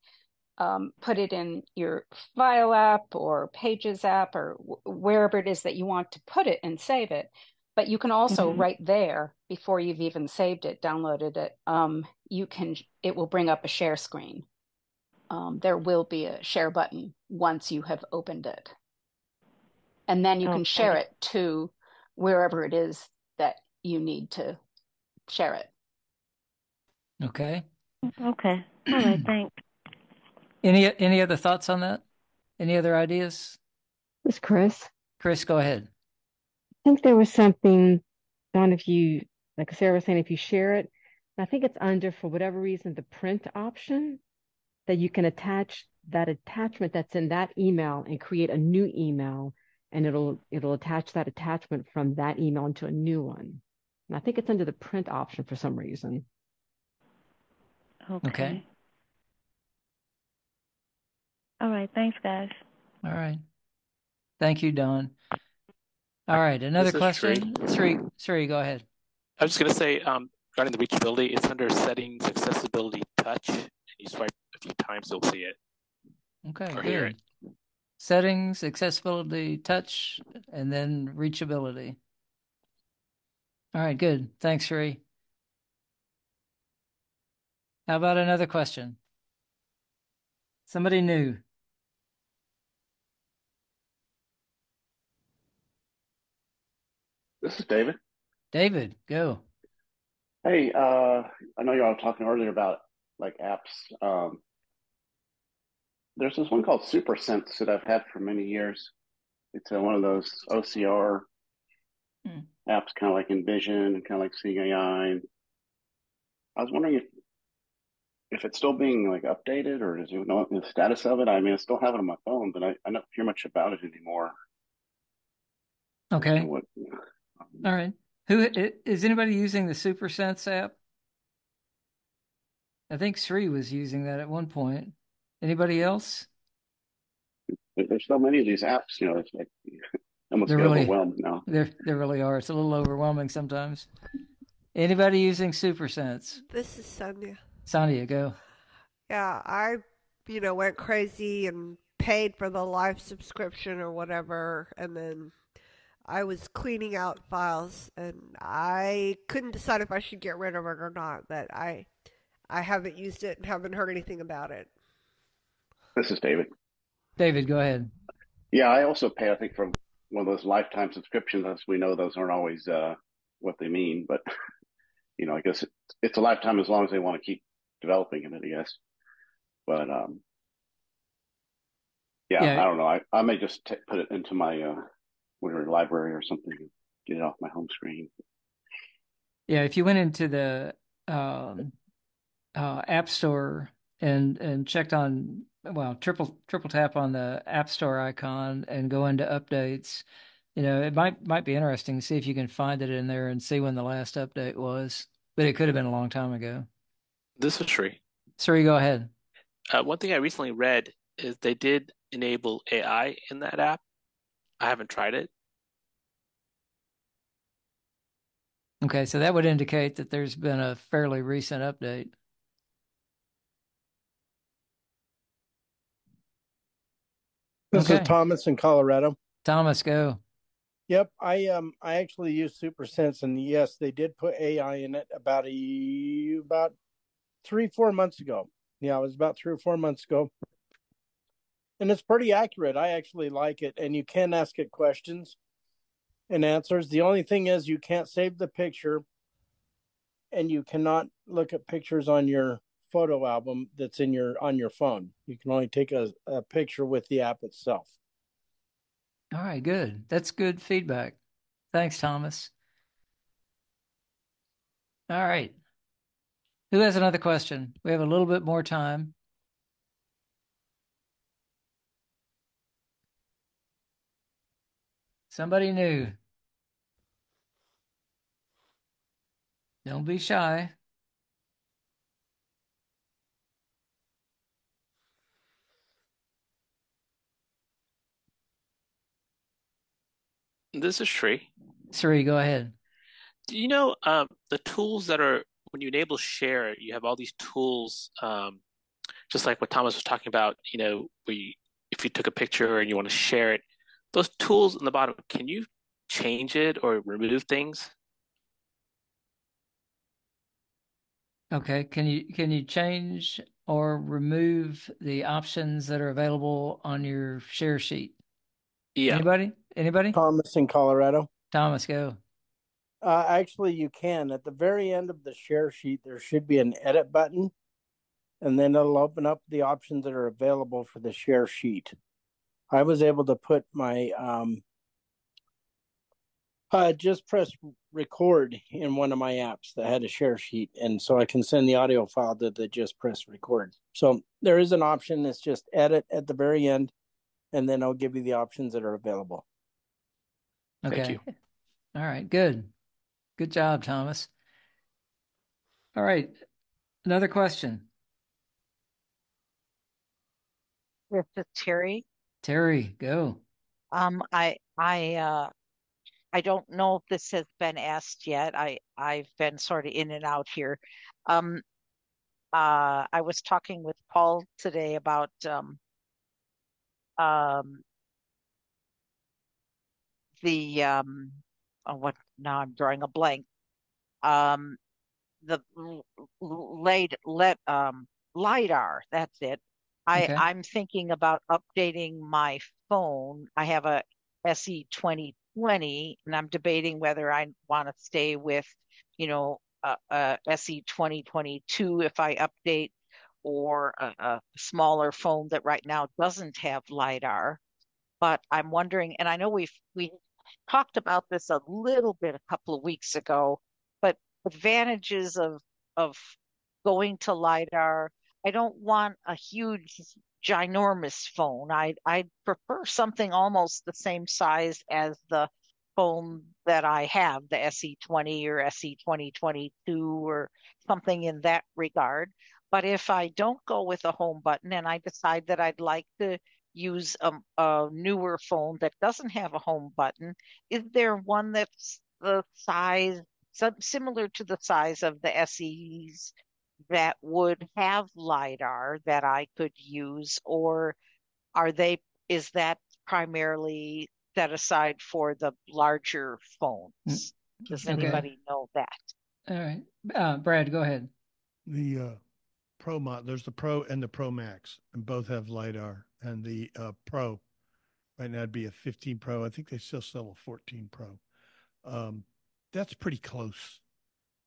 put it in your file app or pages app or wherever it is that you want to put it and save it. But you can also right there, before you've even saved it, downloaded it, it will bring up a share screen. There will be a share button once you have opened it. And then you can share it to wherever it is that you need to share it. Okay. Okay. All right. Thanks. Any other thoughts on that? Any other ideas? This is Chris. Chris, go ahead. I think there was something, Don, if you, like Sarah was saying, if you share it, I think it's under, for whatever reason, the print option, that you can attach that attachment that's in that email and create a new email, and it'll attach that attachment from that email into a new one. And I think it's under the print option for some reason. Okay. All right. Thanks, guys. All right. Thank you, Don. All right. Another question. Sri, go ahead. I was just going to say, regarding the reachability, it's under Settings, Accessibility, Touch. And you swipe a few times, you'll see it. Okay, or good. hear it. Settings, Accessibility, Touch, and then Reachability. All right, good. Thanks, Sri. How about another question? Somebody new. This is David. David, go. Hey, I know y'all were talking earlier about like apps. There's this one called SuperSense that I've had for many years. It's one of those OCR apps, kind of like Envision and kind of like Seeing AI. And I was wondering if it's still being like updated, or does you know the status of it? I mean, I still have it on my phone, but I don't hear much about it anymore. Okay. All right. Is anybody using the SuperSense app? I think Sri was using that at one point. Anybody else? There's so many of these apps, it's like almost get overwhelmed now. There really are. It's a little overwhelming sometimes. Anybody using SuperSense? This is Sandhya. Sandhya, go. Yeah, I, went crazy and paid for the life subscription or whatever, and then I was cleaning out files, and I couldn't decide if I should get rid of it or not. But I haven't used it and haven't heard anything about it. This is David. David, go ahead. Yeah, I also pay, I think, for one of those lifetime subscriptions. As we know, those aren't always what they mean, but I guess it's a lifetime as long as they want to keep developing in it, I guess. But I don't know. I may just put it into my whatever library or something, and get it off my home screen. Yeah, if you went into the App Store and checked on, triple tap on the App Store icon and go into updates, it might be interesting to see if you can find it in there and see when the last update was. But it could have been a long time ago. This is Sri. Sri, go ahead. One thing I recently read is they did enable AI in that app. I haven't tried it. Okay, so that would indicate that there's been a fairly recent update. This is Thomas in Colorado. Thomas, go. Yep, I actually use SuperSense, and yes, they did put AI in it about 3-4 months ago. Yeah, it was about 3 or 4 months ago, and it's pretty accurate. I actually like it, and you can ask it questions and answers. The only thing is you can't save the picture, and you cannot look at pictures on your photo album that's on your phone. You can only take a picture with the app itself. All right, good. That's good feedback. Thanks, Thomas. All right. Who has another question? We have a little bit more time. Somebody new. Don't be shy. This is Sri. Sri, go ahead. Do you know the tools that are, when you enable share, you have all these tools, just like what Thomas was talking about, if you took a picture and you want to share it, those tools in the bottom, can you change it or remove things. Okay. Can you change or remove the options that are available on your share sheet? Yeah. Anybody? Anybody? Thomas in Colorado. Thomas, go. Actually, you can. At the very end of the share sheet, there should be an edit button, and then it'll open up the options that are available for the share sheet. I was able to put my just press record in one of my apps that had a share sheet, and so I can send the audio file to the just press record. So there is an option that's just edit at the very end, and then I'll give you the options that are available. Okay. Thank you. All right. Good. Good job, Thomas. All right. Another question. This is Terry. Terry, go. I don't know if this has been asked yet. I've been sort of in and out here. I was talking with Paul today about the oh, what now I'm drawing a blank. The LiDAR, that's it. Okay. I'm thinking about updating my phone. I have a SE 2020, and I'm debating whether I want to stay with, a SE 2022 if I update, or a smaller phone that right now doesn't have LiDAR. But I'm wondering, and I know we talked about this a little bit a couple of weeks ago, but advantages of going to LiDAR. I don't want a huge, ginormous phone. I'd prefer something almost the same size as the phone that I have, the SE20 or SE 2022 or something in that regard. But if I don't go with a home button and I decide that I'd like to use a newer phone that doesn't have a home button, is there one that's the size, similar to the size of the SEs that would have LiDAR that I could use, or is that primarily set aside for the larger phones? Does Okay. anybody know that? All right. Brad, go ahead. The there's the Pro and the Pro Max, and both have LiDAR. And the Pro, right now, it'd be a 15 Pro. I think they still sell a 14 Pro. That's pretty close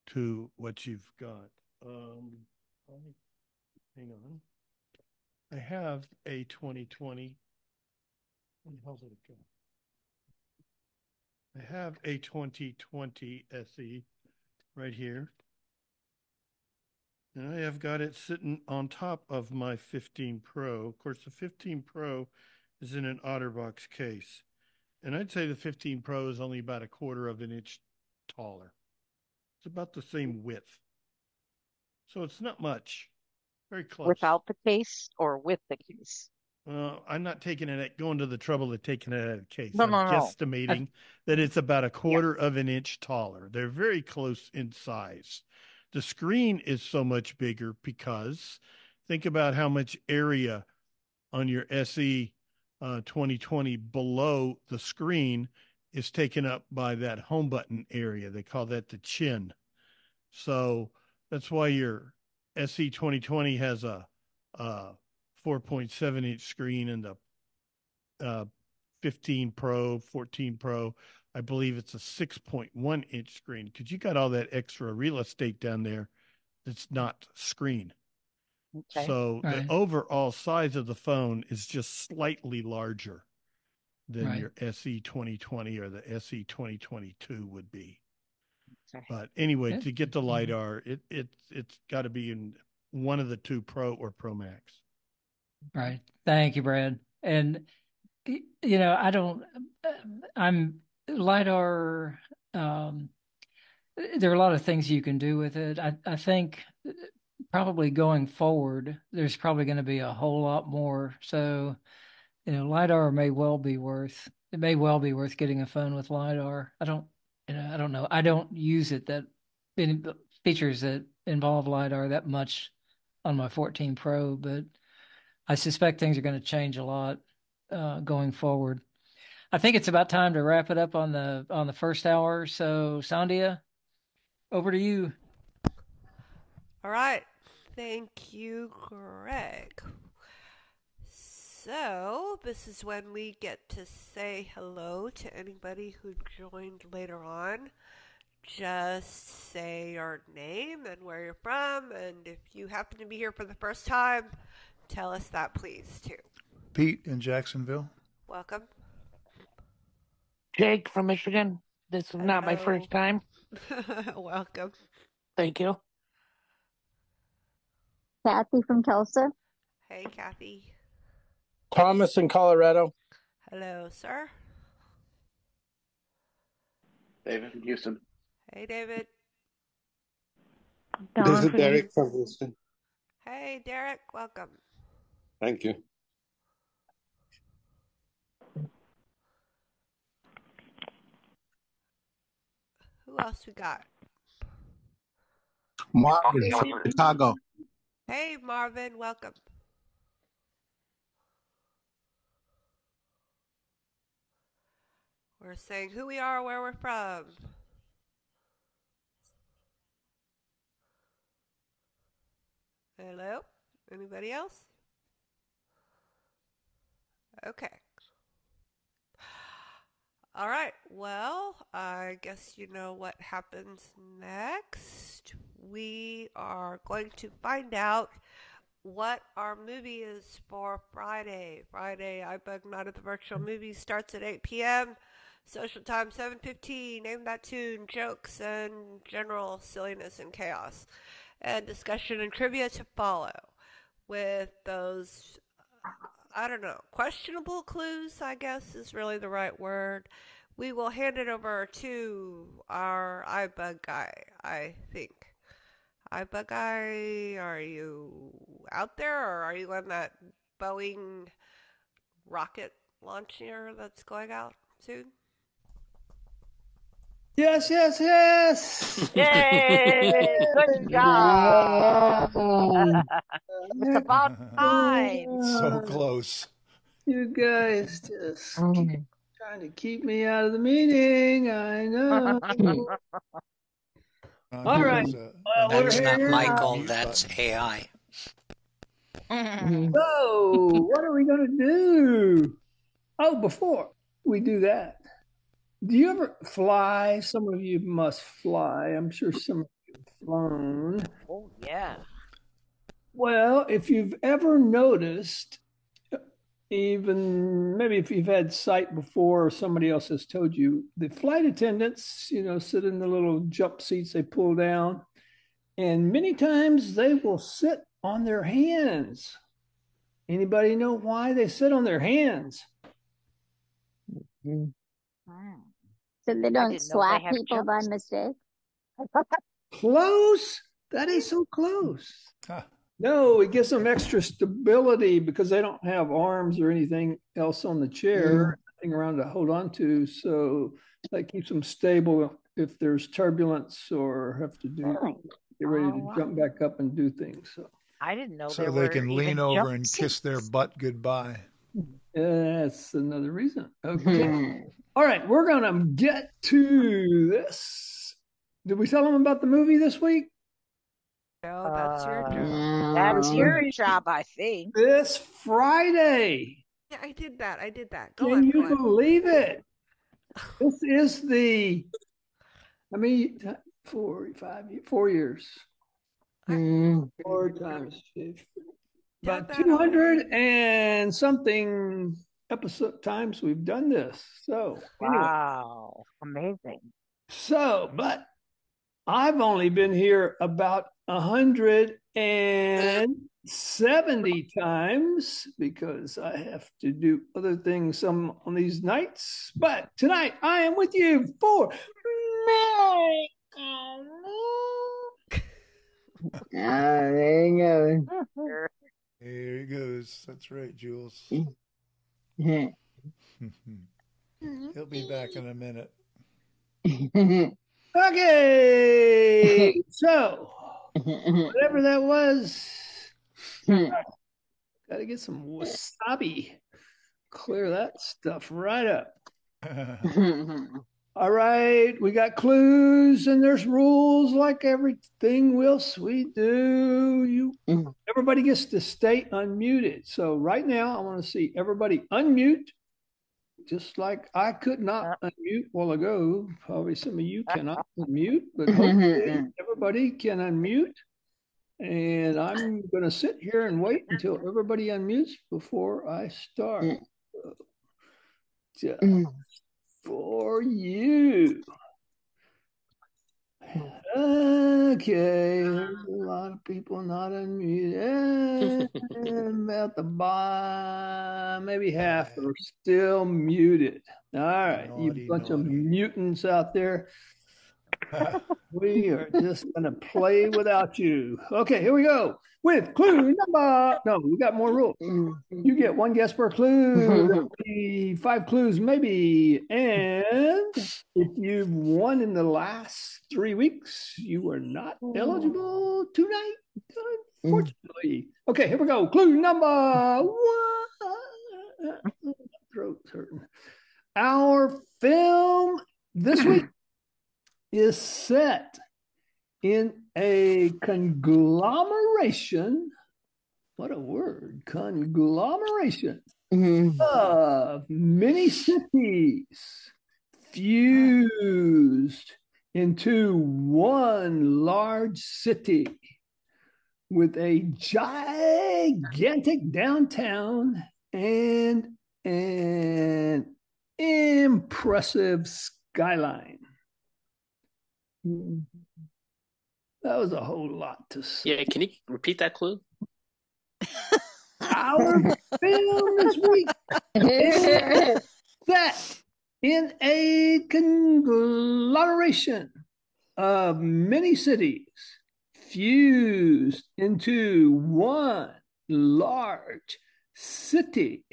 to what you've got. Hang on. I have a 2020. Where the hell did it go? I have a 2020 SE right here. And I have got it sitting on top of my 15 Pro. Of course, the 15 Pro is in an OtterBox case. And I'd say the 15 Pro is only about a quarter of an inch taller. It's about the same width. So it's not much. Very close. Without the case or with the case? I'm not going to the trouble of taking it out of the case. No, I'm no, no. guesstimating that it's about a quarter of an inch taller. They're very close in size. The screen is so much bigger because think about how much area on your SE 2020 below the screen is taken up by that home button area. They call that the chin. So that's why your SE 2020 has a 4.7 inch screen, and the 15 Pro, 14 Pro, I believe it's a 6.1 inch screen, because you got all that extra real estate down there that's not screen. Okay. So the overall size of the phone is just slightly larger than your SE 2020 or the SE 2022 would be. Okay. But anyway, to get the LiDAR, it's got to be in one of the two Pro or Pro Max. Right. Thank you, Brad. And I'm LiDAR. There are a lot of things you can do with it. I think probably going forward, there's probably going to be a whole lot more. So, LiDAR may well be worth getting a phone with LiDAR. I don't know. I don't use it any features that involve LiDAR that much on my 14 Pro, but I suspect things are going to change a lot going forward. I think it's about time to wrap it up on the first hour. So, Sandhya, over to you. All right. Thank you, Greg. So, this is when we get to say hello to anybody who joined later on. Just say your name and where you're from, and if you happen to be here for the first time, tell us that, please, too. Pete in Jacksonville. Welcome. Jake from Michigan. This is not my first time. Welcome. Thank you. Kathy from Tulsa. Hey, Kathy. Thomas in Colorado. Hello, sir. David from Houston. Hey, David. This is Derek from Houston. Hey, Derek. Welcome. Thank you. Who else we got? Marvin from Chicago. Hey, Marvin. Welcome. We're saying who we are, where we're from. Hello? Anybody else? Okay. All right. Well, I guess you know what happens next. We are going to find out what our movie is for Friday. Friday, iBUG Night at the Virtual Movies starts at 8 p.m. Social time 7:15. Name that tune. Jokes and general silliness and chaos. And discussion and trivia to follow with those, I don't know, questionable clues, I guess is really the right word. We will hand it over to our iBUG guy, I think. iBUG guy, are you out there, or are you on that Boeing rocket launcher that's going out soon? Yes, yes, yes. Yay! Good job. It's about time. So close. You guys just keep trying to keep me out of the meeting. I know. All right. Well, That's we're not here Michael, now. that's AI. So, what are we going to do? Oh, before we do that, do you ever fly? Some of you must fly. I'm sure some of you have flown. Oh, yeah. Well, if you've ever noticed, even maybe if you've had sight before or somebody else has told you, the flight attendants, sit in the little jump seats they pull down, and many times they will sit on their hands. Anybody know why they sit on their hands? So they don't slap people by mistake? Close. That is so close. No, it gives them extra stability because they don't have arms or anything else on the chair, nothing around to hold on to. So that keeps them stable if there's turbulence or have to get ready to jump back up and do things. So I didn't know so they can lean over and kiss their butt goodbye. That's another reason. Okay. All right, we're going to get to this. Did we tell them about the movie this week? No, that's your job. That's your job, I think. This Friday. Yeah, I did that. Can you believe it? This is the, 4 years. 4 times 50. About 200 and something episode times we've done this. So anyway. Wow, amazing. So, but I've only been here about 170 times because I have to do other things some on these nights. But tonight I am with you for there you go. There he goes. That's right, Jules. He'll be back in a minute. Okay, so whatever that was, gotta get some wasabi. Clear that stuff right up. All right, we got clues and there's rules like everything we do. Everybody gets to stay unmuted. So right now, I want to see everybody unmute, just like I could not unmute a while ago. Probably some of you cannot unmute, but hopefully everybody can unmute. And I'm going to sit here and wait until everybody unmutes before I start. Just for you. Okay, there's a lot of people not unmuted. About the bottom, maybe half are still muted. All right, you bunch of mutants out there. We are just going to play without you. Okay, here we go. With clue number. No, we got more rules. You get one guess per clue. There'll be 5 clues, maybe. And if you've won in the last 3 weeks, you are not eligible tonight, unfortunately. Okay, here we go. Clue number 1. Throat's hurting. Our film this week is set in a conglomeration. What a word, conglomeration of many cities fused into one large city with a gigantic downtown and an impressive skyline. That was a whole lot to say. Yeah, can you repeat that clue? Our film this week is set in a conglomeration of many cities fused into one large city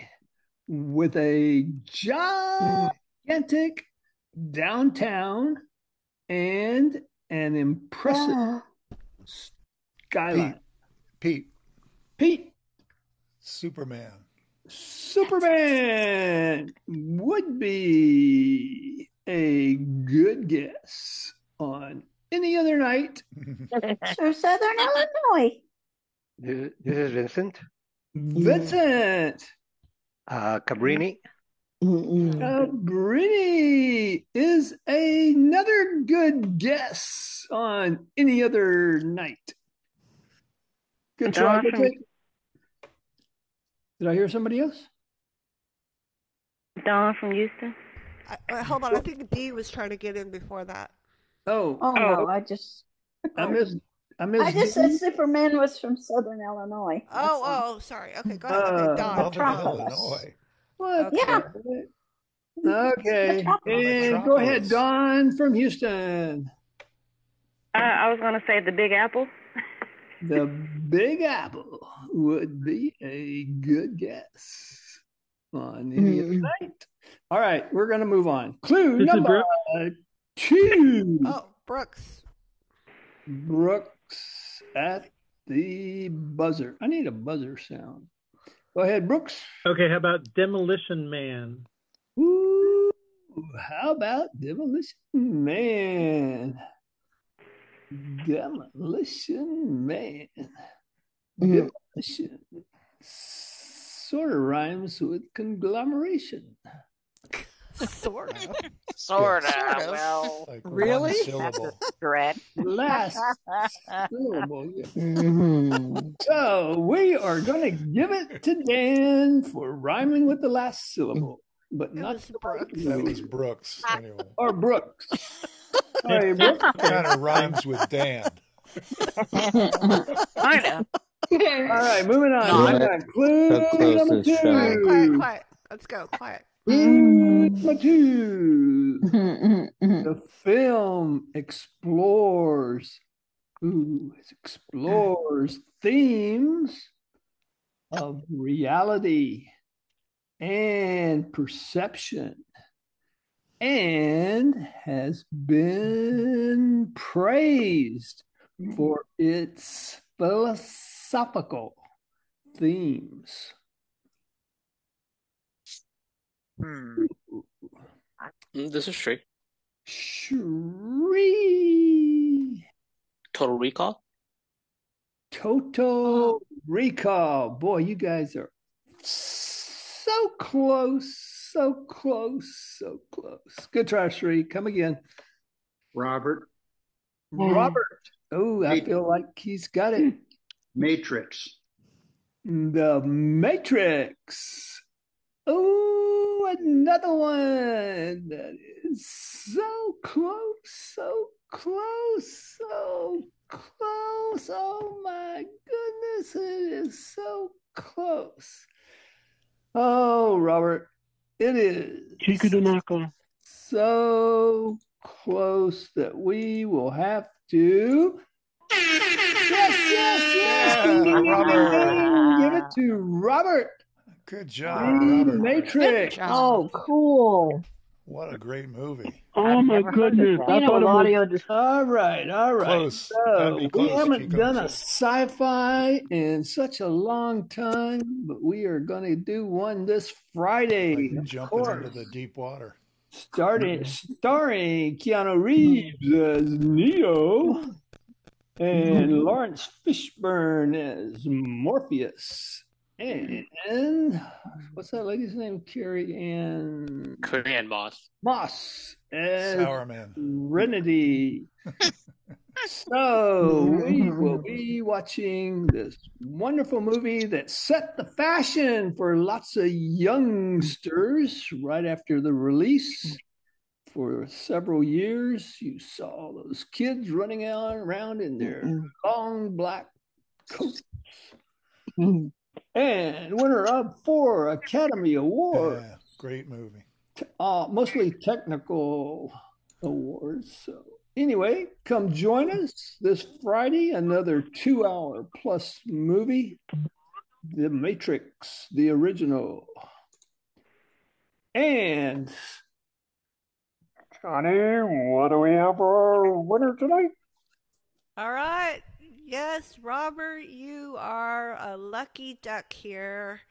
with a gigantic downtown and an impressive skyline. Pete. Superman would be a good guess on any other night. So Southern Illinois. This is Vincent. Vincent. Cabrini. Cabrini is another good guess on any other night. Good try. Did I hear somebody else? Dawn from Houston. Hold on, I think Dee was trying to get in before that. Oh no, I just said Superman was from Southern Illinois. Sorry. Okay, go ahead. Okay, Dawn. Illinois. What? Yeah. Okay. And go ahead, Dawn from Houston. I was going to say the Big Apple. The Big Apple would be a good guess on any other night. All right, we're going to move on. Clue number 2. Oh, Brooks. Brooks at the buzzer. I need a buzzer sound. Go ahead, Brooks. Okay, how about Demolition Man? Ooh, how about Demolition Man? Demolition Man. Demolition sort of rhymes with conglomeration. Sort of. Well, like really? That's a stretch. Last syllable. So we are going to give it to Dan for rhyming with the last syllable, but not Brooks. That was Brooks. Anyway. Or Brooks. Sorry, Brooks. Kind of rhymes with Dan. I know. All right, moving on. Clue number 2. Quiet. Let's go. Quiet. Clue number 2. The film explores themes of reality and perception, and has been praised for its philosophical themes. I This is Shree. Shree. Total Recall? Total Recall. Boy, you guys are so close, so close, so close. Good try, Shree. Come again. Robert. Robert. Oh, I feel like he's got it. Matrix. The Matrix. Oh, another one that is so close, so close, so close. Oh my goodness, it is so close. Oh, Robert, it is so close that we will have to. Yes. Ding, ding, ding, ding, ding. Give it to Robert. Good job, Robert. Matrix. Oh, cool. What a great movie. Oh my goodness. I thought audio just All right. Close. Gotta be So we close, haven't Chico. done a sci-fi in such a long time, but we are going to do one this Friday. Like Of jumping course. into the deep water. Starring Keanu Reeves as Neo and Lawrence Fishburne as Morpheus. And what's that lady's name? Carrie Ann Moss as Sourman. Renity. So we will be watching this wonderful movie that set the fashion for lots of youngsters right after the release. For several years, you saw those kids running around in their long black coats. And winner of 4 Academy Awards. Yeah, great movie. Mostly technical awards. So anyway, come join us this Friday, another 2-hour plus movie, The Matrix, the original. And Johnny, what do we have for our winner tonight? All right. Yes, Robert, you are a lucky duck here.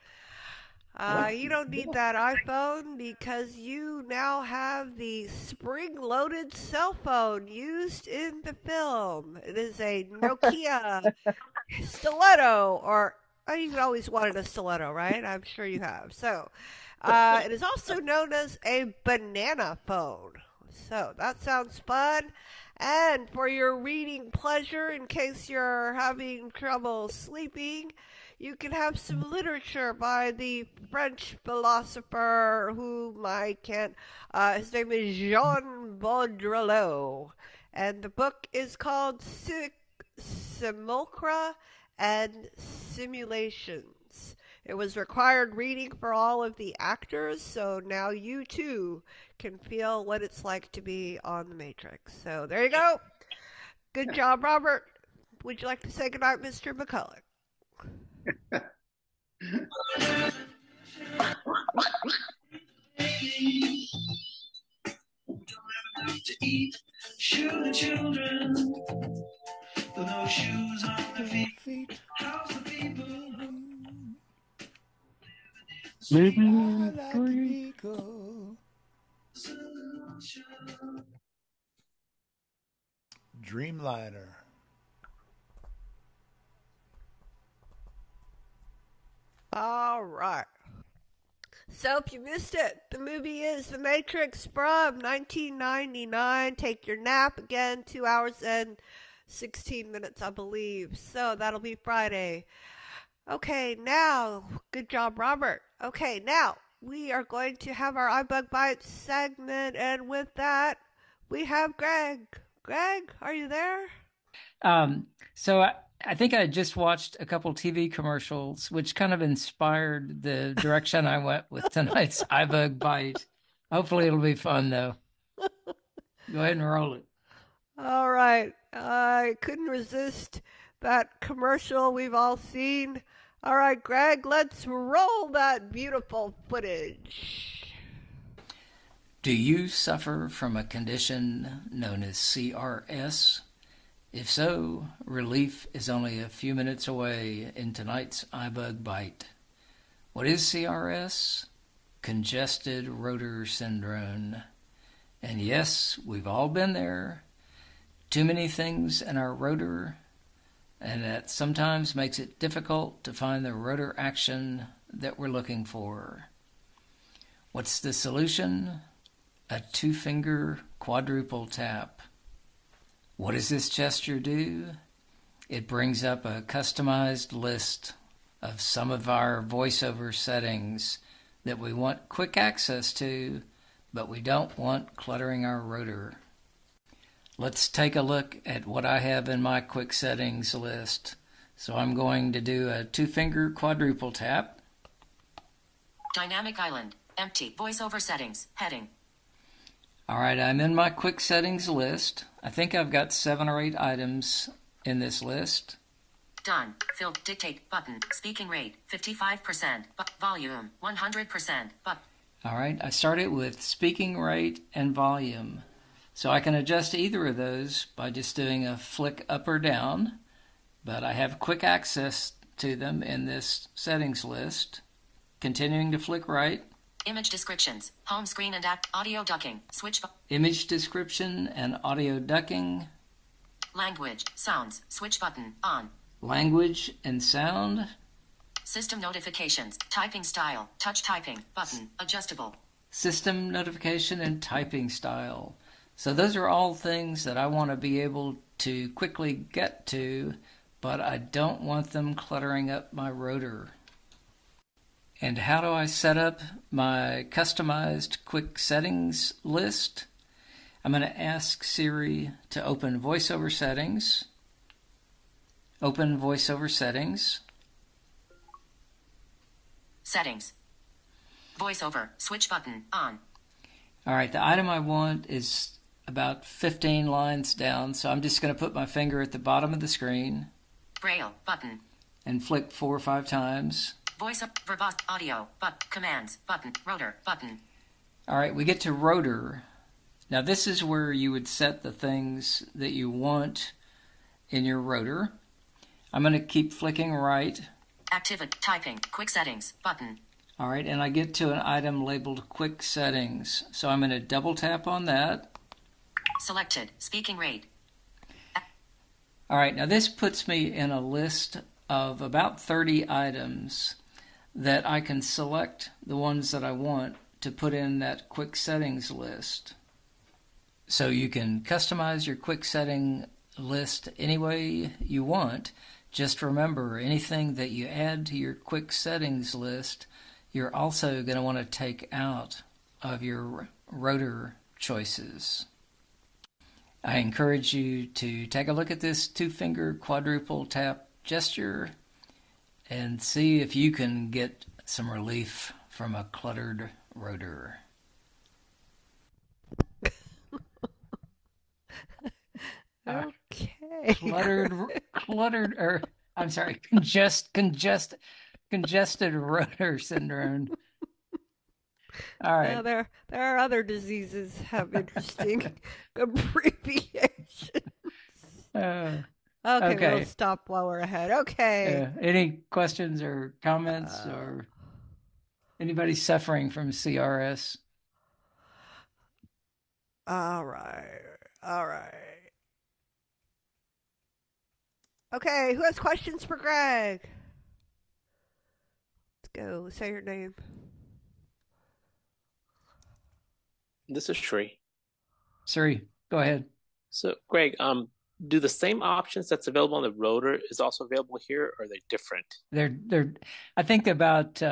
You don't need that iPhone because you now have the spring-loaded cell phone used in the film. It is a Nokia stiletto, or you've always wanted a stiletto, right? I'm sure you have. So, it is also known as a banana phone. So that sounds fun. And for your reading pleasure, in case you're having trouble sleeping, you can have some literature by the French philosopher whom I can't. His name is Jean Baudrillard. And the book is called Simulacra and Simulations. It was required reading for all of the actors, so now you too can feel what it's like to be on the Matrix. So there you go. Good job, Robert. Would you like to say goodnight, Mr. McCulloch? To eat, shooting children, no shoes on their feet. How's the people Living Dreamliner. All right. So if you missed it, the movie is The Matrix from 1999. Take your nap again, 2 hours and 16 minutes, I believe. So that'll be Friday. Okay, now, good job, Robert. Okay, now we are going to have our iBUG Bites segment, and with that, we have Greg. Greg, are you there? So I think I just watched a couple TV commercials, which kind of inspired the direction I went with tonight's iBUG Bite. Hopefully it'll be fun, though. Go ahead and roll it. All right. I couldn't resist that commercial we've all seen. All right, Greg, let's roll that beautiful footage. Do you suffer from a condition known as CRS? If so, relief is only a few minutes away in tonight's iBUG Bite. What is CRS? Congested rotor syndrome. And yes, we've all been there. Too many things in our rotor, and that sometimes makes it difficult to find the rotor action that we're looking for. What's the solution? A 2-finger quadruple tap. What does this gesture do? It brings up a customized list of some of our voiceover settings that we want quick access to, but we don't want cluttering our rotor. Let's take a look at what I have in my quick settings list. So I'm going to do a 2-finger quadruple tap. Dynamic island, empty, voiceover settings, heading. All right, I'm in my quick settings list. I think I've got 7 or 8 items in this list. Done. Fill dictate button. Speaking rate 55%. Volume 100%. All right, I started with speaking rate and volume. So I can adjust either of those by just doing a flick up or down, but I have quick access to them in this settings list. Continuing to flick right. Image descriptions, home screen and audio ducking, switch. Image description and audio ducking. Language, sounds, switch button, on. Language and sound. System notifications, typing style, touch typing, button, adjustable. System notification and typing style. So those are all things that I want to be able to quickly get to, but I don't want them cluttering up my rotor. And how do I set up my customized quick settings list? I'm going to ask Siri to open VoiceOver settings. Open VoiceOver settings. Settings. VoiceOver, switch button, on. All right, the item I want is about 15 lines down, so I'm just going to put my finger at the bottom of the screen. Braille, button. And flick 4 or 5 times. Voice up, verbose, audio, commands, button, rotor, button. All right, we get to rotor. Now this is where you would set the things that you want in your rotor. I'm going to keep flicking right. Activate, typing, quick settings, button. All right, and I get to an item labeled quick settings. So I'm going to double tap on that. Selected, speaking rate. All right, now this puts me in a list of about 30 items that I can select the ones that I want to put in that quick settings list. So you can customize your quick setting list any way you want. Just remember, anything that you add to your quick settings list, you're also going to want to take out of your rotor choices. I encourage you to take a look at this 2-finger quadruple tap gesture and see if you can get some relief from a cluttered rotor. Okay. Congested rotor syndrome. All right. Now there are other diseases have interesting abbreviations. Okay, we'll stop while we're ahead. Okay. Any questions or comments or anybody suffering from CRS? All right. Okay, who has questions for Greg? Let's go. Say your name. This is Sri. Sri, go ahead. So, Greg, do the same options that's available on the rotor is also available here, or are they different? They're. I think about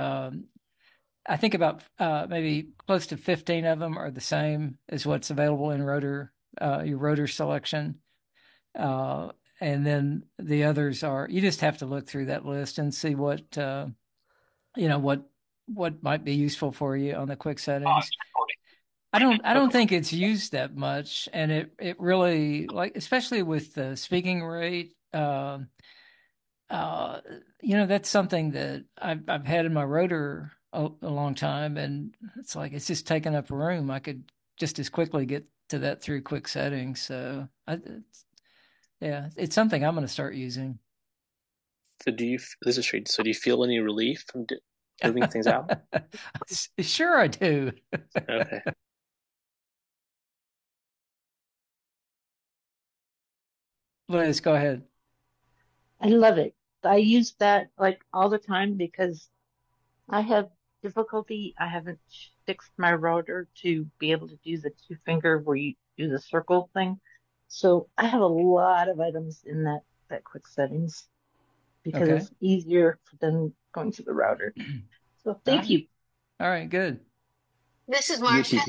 maybe close to 15 of them are the same as what's available in rotor, your rotor selection. And then the others are, you just have to look through that list and see what might be useful for you on the quick settings. I don't think it's used that much, and it really, like, especially with the speaking rate, that's something that I've had in my rotor a long time, and it's like it's just taking up room. I could just as quickly get to that through quick settings. So it's something I'm going to start using. So this is Sri. So do you feel any relief from moving things out? Sure, I do. Okay. Liz, go ahead. I love it. I use that like all the time because I have difficulty. I haven't fixed my router to be able to do the two finger where you do the circle thing. So I have a lot of items in that quick settings because Okay. it's easier than going to the router. So All thank right. you. All right, good. This is This Marcia.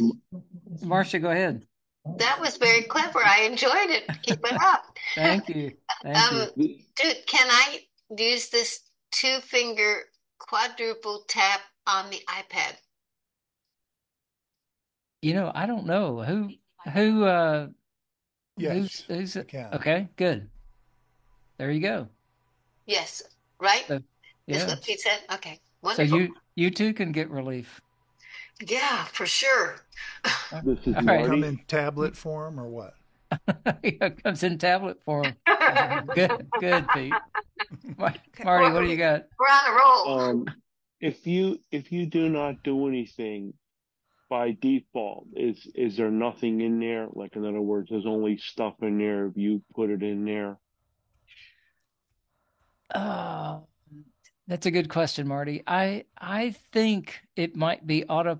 is Marcia, go ahead. That was very clever. I enjoyed it. Keep it up. Thank you. Thank you. Can I use this two-finger quadruple tap on the iPad? I don't know who Yes, who's you can. okay, good. There you go. Yes, right? So, Is yeah. what Pete said? Okay, So wonderful. you too can get relief. Yeah, for sure. This is All Does it right. come in tablet form or what? It comes in tablet form. Good, Pete. Marty, what do you got? We're on a roll. If you do not do anything by default, is there nothing in there? Like, in other words, there's only stuff in there if you put it in there. That's a good question, Marty. I think it might be auto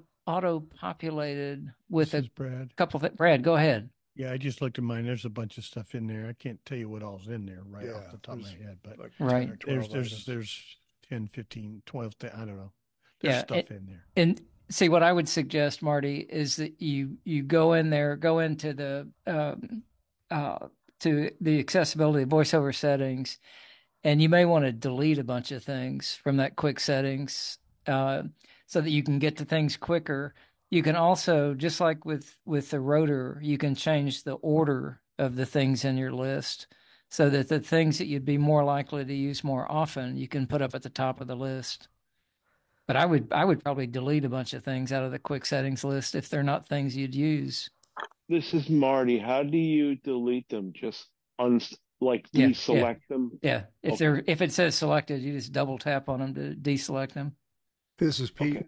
populated with This a is Brad. couple of Brad, go ahead. Yeah, I just looked at mine. There's a bunch of stuff in there. I can't tell you what all's in there right off the top of my head, but like Right. 10 or 12 there's items. there's 10, 15, 12, I don't know. There's Yeah, stuff in there. And see, what I would suggest, Marty, is that you go in there, go into the to the accessibility voiceover settings, and you may want to delete a bunch of things from that quick settings so that you can get to things quicker. You can also, just like with the rotor, you can change the order of the things in your list so that the things that you'd be more likely to use more often, you can put up at the top of the list. But I would probably delete a bunch of things out of the quick settings list if they're not things you'd use. This is Marty. How do you delete them? Just Yeah, deselect them? Yeah. Okay. If it says selected, you just double tap on them to deselect them. This is Pete. Okay.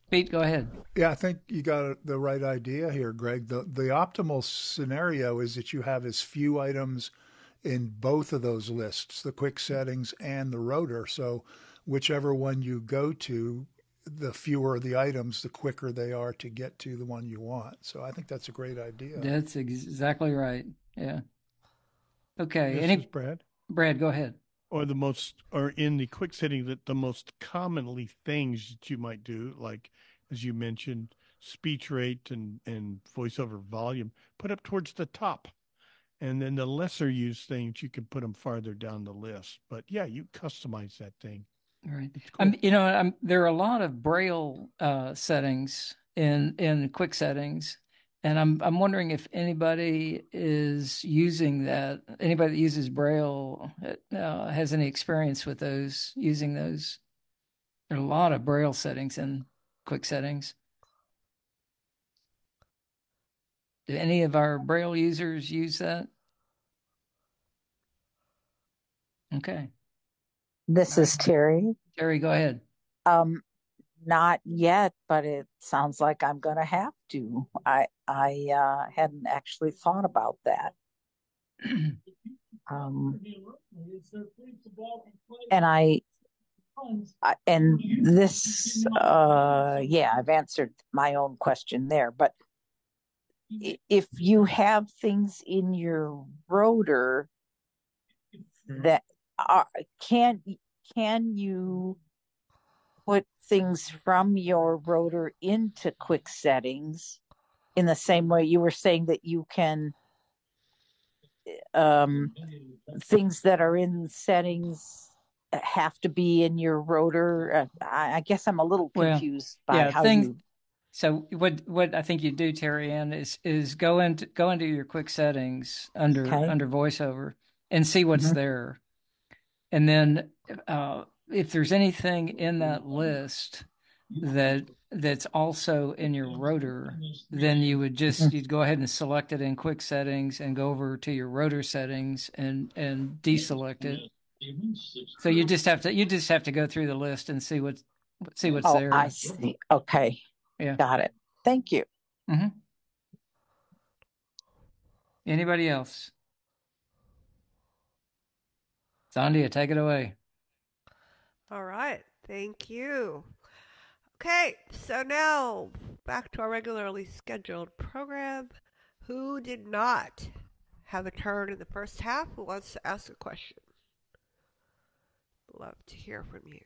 Pete, go ahead. Yeah, I think you got the right idea here, Greg. The optimal scenario is that you have as few items in both of those lists, the quick settings and the rotor. So whichever one you go to, the fewer the items, the quicker they are to get to the one you want. So I think that's a great idea. That's exactly right. Yeah. Okay. This is Brad. Brad, go ahead. Or in the quick setting, that the most commonly things that you might do, like, as you mentioned, speech rate and voiceover volume, put up towards the top. And then the lesser used things, you can put them farther down the list. But yeah, you customize that thing. All right. Cool. There are a lot of Braille settings in quick settings, and I'm wondering if anybody is using that. Anybody that uses Braille has any experience with using those. There are a lot of Braille settings in quick settings. Do any of our Braille users use that? Okay. This is Terry. Terry, go ahead. Not yet, but it sounds like I'm going to have to. I hadn't actually thought about that. And this, I've answered my own question there. But if you have things in your rotor that can you put things from your rotor into quick settings in the same way you were saying that you can things that are in settings have to be in your rotor? I guess I'm a little confused by how you. So what I think you do, Terry Ann, is go into your quick settings under voiceover and see what's there. And then if there's anything in that list that's also in your rotor, then you'd go ahead and select it in quick settings and go over to your rotor settings and deselect it. So you just have to go through the list and see what's there. I see. Okay. Yeah. Got it. Thank you. Mm-hmm. Anybody else? Sandhya, take it away. All right. Thank you. Okay, so now back to our regularly scheduled program. Who did not have a turn in the first half? Who wants to ask a question? Love to hear from you.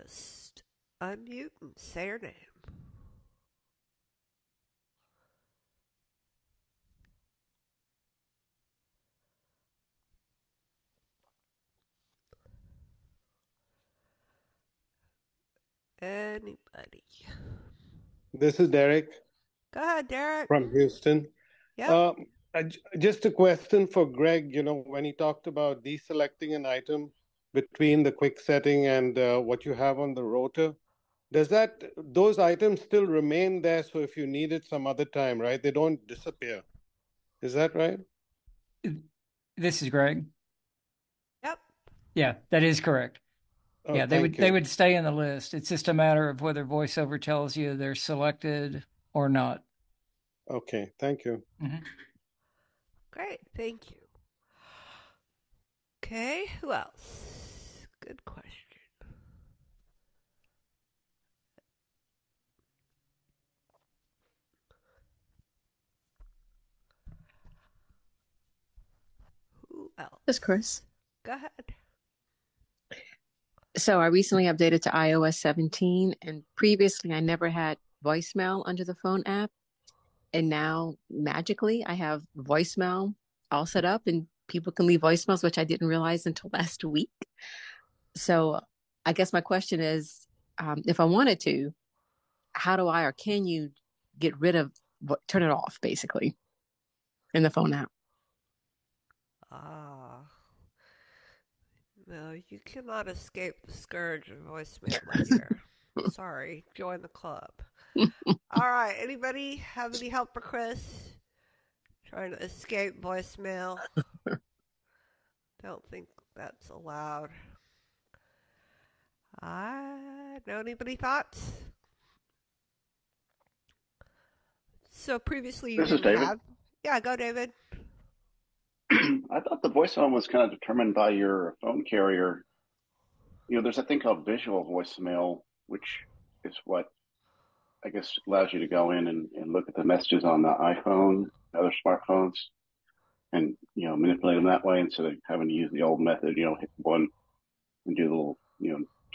Just unmute and say your name. Anybody? This is Derek Go ahead, Derek. from Houston. Yep. Just a question for Greg. When he talked about deselecting an item between the quick setting and what you have on the rotor, those items still remain there? So if you need it some other time, right, they don't disappear. Is that right? This is Greg. Yep. Yeah, that is correct. Oh, yeah, thank they you. would stay in the list. It's just a matter of whether VoiceOver tells you they're selected or not. Okay, thank you. Mhm. Great, thank you. Okay, who else? Good question. Who else? This is Chris. Go ahead. So I recently updated to iOS 17, and previously I never had voicemail under the phone app. And now magically I have voicemail all set up and people can leave voicemails, which I didn't realize until last week. So I guess my question is, if I wanted to, how do I or can you get rid of, turn it off basically in the phone app? No, you cannot escape the scourge of voicemail, my dear. Sorry, join the club. All right, anybody have any help for Chris? Trying to escape voicemail. Don't think that's allowed. Know anybody thoughts? So previously you This is didn't David. have. Yeah, go David. I thought the voicemail was kind of determined by your phone carrier. There's a thing called visual voicemail, which is what I guess allows you to go in and look at the messages on the iPhone, other smartphones, and manipulate them that way instead of having to use the old method. Hit one and do the little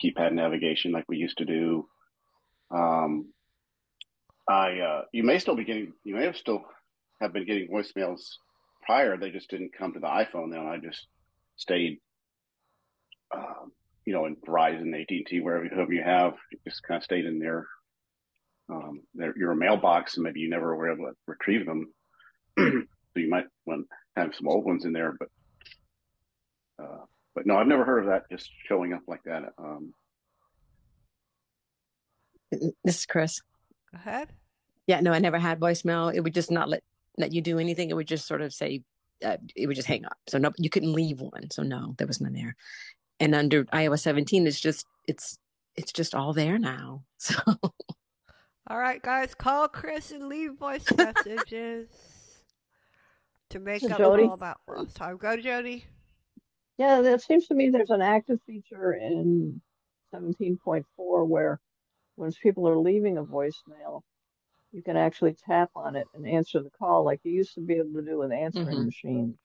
keypad navigation like we used to do. You may have still have been getting voicemails prior. They just didn't come to the iPhone. Then I just stayed, in Verizon, AT&T, whoever you have, it just kind of stayed in your mailbox, and maybe you never were able to retrieve them. So you might want to have some old ones in there, but no, I've never heard of that just showing up like that. This is Chris. Go ahead. Yeah, no, I never had voicemail. It would just not let you do anything. It would just sort of say, it would just hang up. So no, you couldn't leave one. So no, there was none there. And under iOS 17, it's just all there now. So. All right, guys, call Chris and leave voice messages to make up Jody. all about lost time. Go, Jody. Yeah, it seems to me there's an active feature in 17.4 where once people are leaving a voicemail, you can actually tap on it and answer the call like you used to be able to do with answering machines.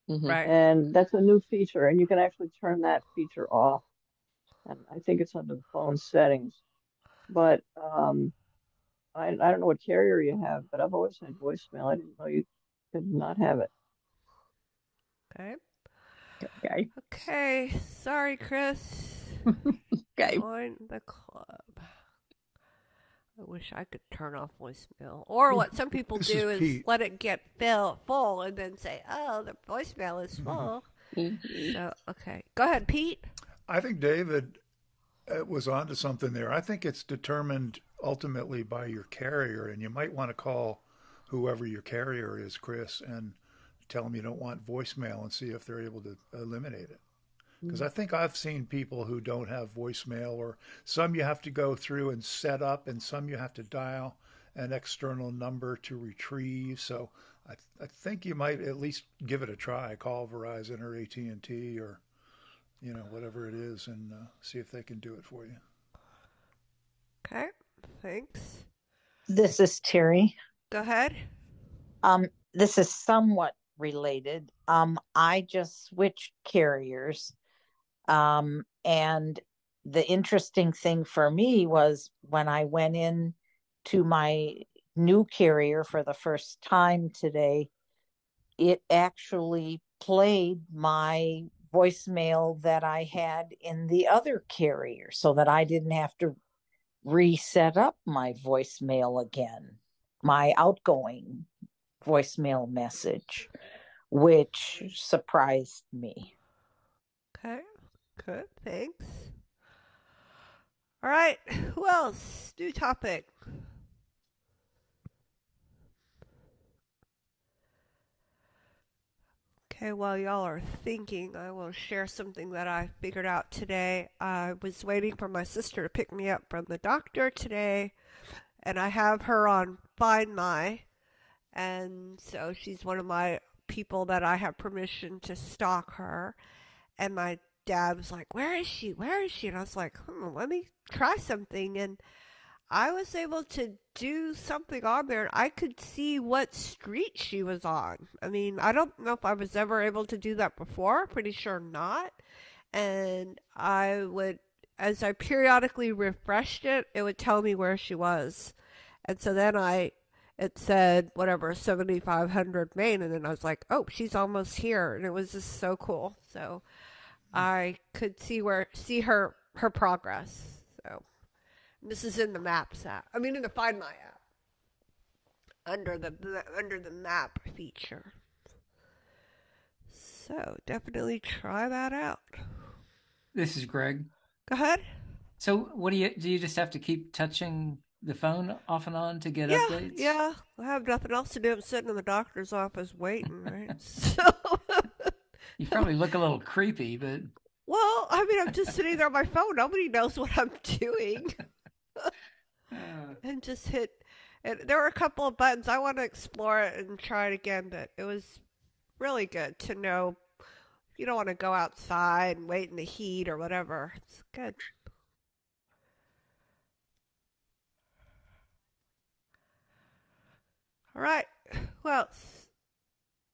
Right. And that's a new feature, and you can actually turn that feature off. And I think it's under the phone settings. But I don't know what carrier you have, but I've always had voicemail. I didn't know you could not have it. Okay. Okay. Sorry, Chris. Okay. Join the club. I wish I could turn off voicemail. Or what some people do is let it get full and then say, oh, the voicemail is full. So, okay. Go ahead, Pete. I think David was onto something there. I think it's determined ultimately by your carrier, and you might want to call whoever your carrier is, Chris, and tell them you don't want voicemail and see if they're able to eliminate it. Because I think I've seen people who don't have voicemail, or some you have to go through and set up, and some you have to dial an external number to retrieve. So I think you might at least give it a try. Call Verizon or AT&T or whatever it is, and see if they can do it for you. Okay, thanks. This is Terry. Go ahead. This is somewhat related. I just switched carriers. And the interesting thing for me was when I went in to my new carrier for the first time today, it actually played my voicemail that I had in the other carrier so that I didn't have to reset up my voicemail again, my outgoing voicemail message, which surprised me. Okay, good, thanks. All right, who else? New topic. Okay, while y'all are thinking, I will share something that I figured out today. I was waiting for my sister to pick me up from the doctor today, and I have her on Find My, and so she's one of my people that I have permission to stalk her. And my dad was like, "Where is she? Where is she?" And I was like, let me try something. And I was able to do something on there, and I could see what street she was on. I mean, I don't know if I was ever able to do that before. Pretty sure not. And I would, as I periodically refreshed it, it would tell me where she was. And so then it said, whatever, 7500 Main. And then I was like, oh, she's almost here. And it was just so cool. So I could see her progress. So this is in the Maps app. I mean, in the Find My app, under the map feature. So definitely try that out. This is Greg. Go ahead. So what do you just have to keep touching the phone off and on to get updates? Yeah, I have nothing else to do. I'm sitting in the doctor's office waiting, right? So you probably look a little creepy, but well, I mean, I'm just sitting there on my phone. Nobody knows what I'm doing. And just hit. And there were a couple of buttons. I want to explore it and try it again, but it was really good to know you don't want to go outside and wait in the heat or whatever. It's good. All right. Who else?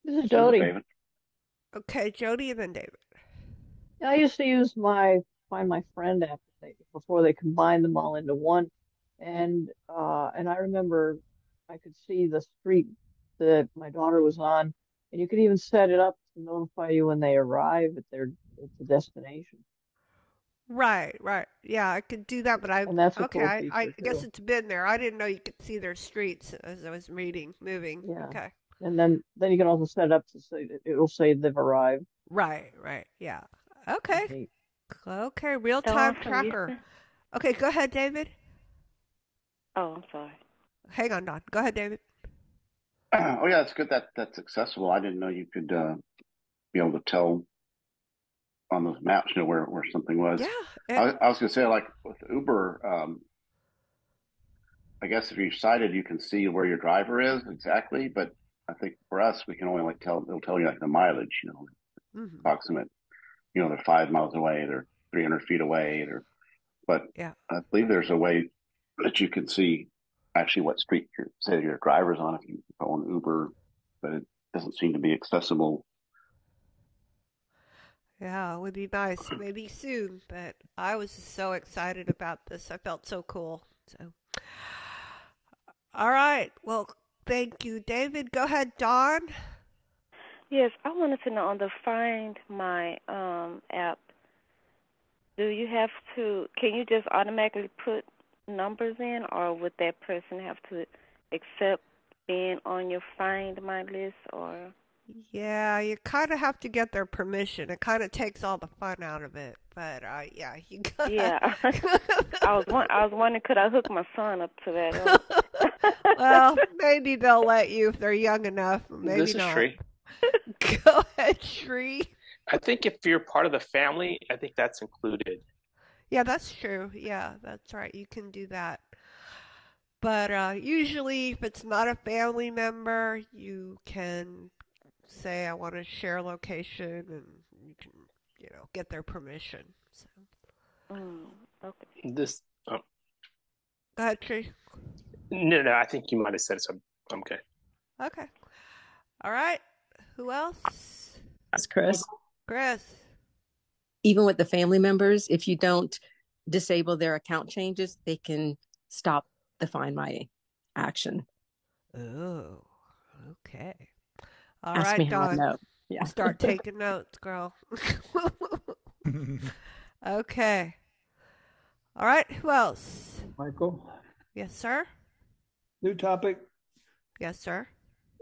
This is Jody. Okay, Jody and then David. I used to use my Find My Friend app before they combined them all into one, and I remember I could see the street that my daughter was on, and you could even set it up to notify you when they arrive at the destination. Right. Yeah, I could do that, but And that's a cool I feature guess too. it's been there. I didn't know you could see their streets as I was moving. Yeah. Okay. And then you can also set it up to say it'll say they've arrived. Right. Yeah. Okay. Neat. Okay, real-time Dawn from tracker. Houston. Okay, go ahead, David. Oh, I'm sorry. Hang on, Don. Go ahead, David. Oh yeah, it's good that that's accessible. I didn't know you could be able to tell on those maps, where something was. Yeah. I was going to say, like with Uber, I guess if you're sighted, you can see where your driver is exactly. But I think for us, we can only it'll tell you like the mileage, Mm-hmm. approximate. They're 5 miles away, they're 300 feet away, but yeah. I believe there's a way that you can see actually what street your driver's on if you go on Uber, but it doesn't seem to be accessible. Yeah, it would be nice. Maybe soon, but I was just so excited about this. I felt so cool. So, all right. Well, thank you, David. Go ahead, Dawn. Yes, I wanted to know on the Find My app, can you just automatically put numbers in, or would that person have to accept being on your Find My list, or? Yeah, you kind of have to get their permission. It kind of takes all the fun out of it. But yeah, you got. Yeah, I was wondering, could I hook my son up to that? Well, maybe they'll let you if they're young enough. Maybe This is not. Shree. Go ahead, Shree. I think if you're part of the family, I think that's included. Yeah, that's true. Yeah, that's right. You can do that. But usually, if it's not a family member, you can say, I want to share location, and you can, get their permission. So. Okay. This. Go ahead, Tree. No, I think you might have said it, so I'm good. Okay. All right. Who else? That's Chris. Chris. Even with the family members, if you don't disable their account changes, they can stop the Find My action. Oh, okay. All Ask right, me how I Dawn. know. Yeah. Start taking notes, girl. Okay. All right. Who else? Michael. Yes, sir. New topic. Yes, sir.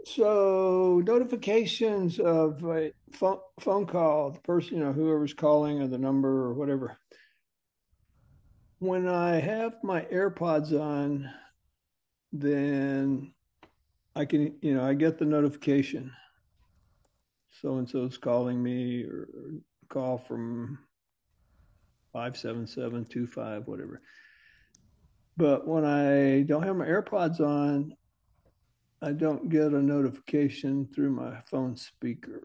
So notifications of a phone call, the person, whoever's calling or the number or whatever. When I have my AirPods on, then I can, I get the notification. So-and-so's calling me, or call from 57725, whatever. But when I don't have my AirPods on, I don't get a notification through my phone speaker.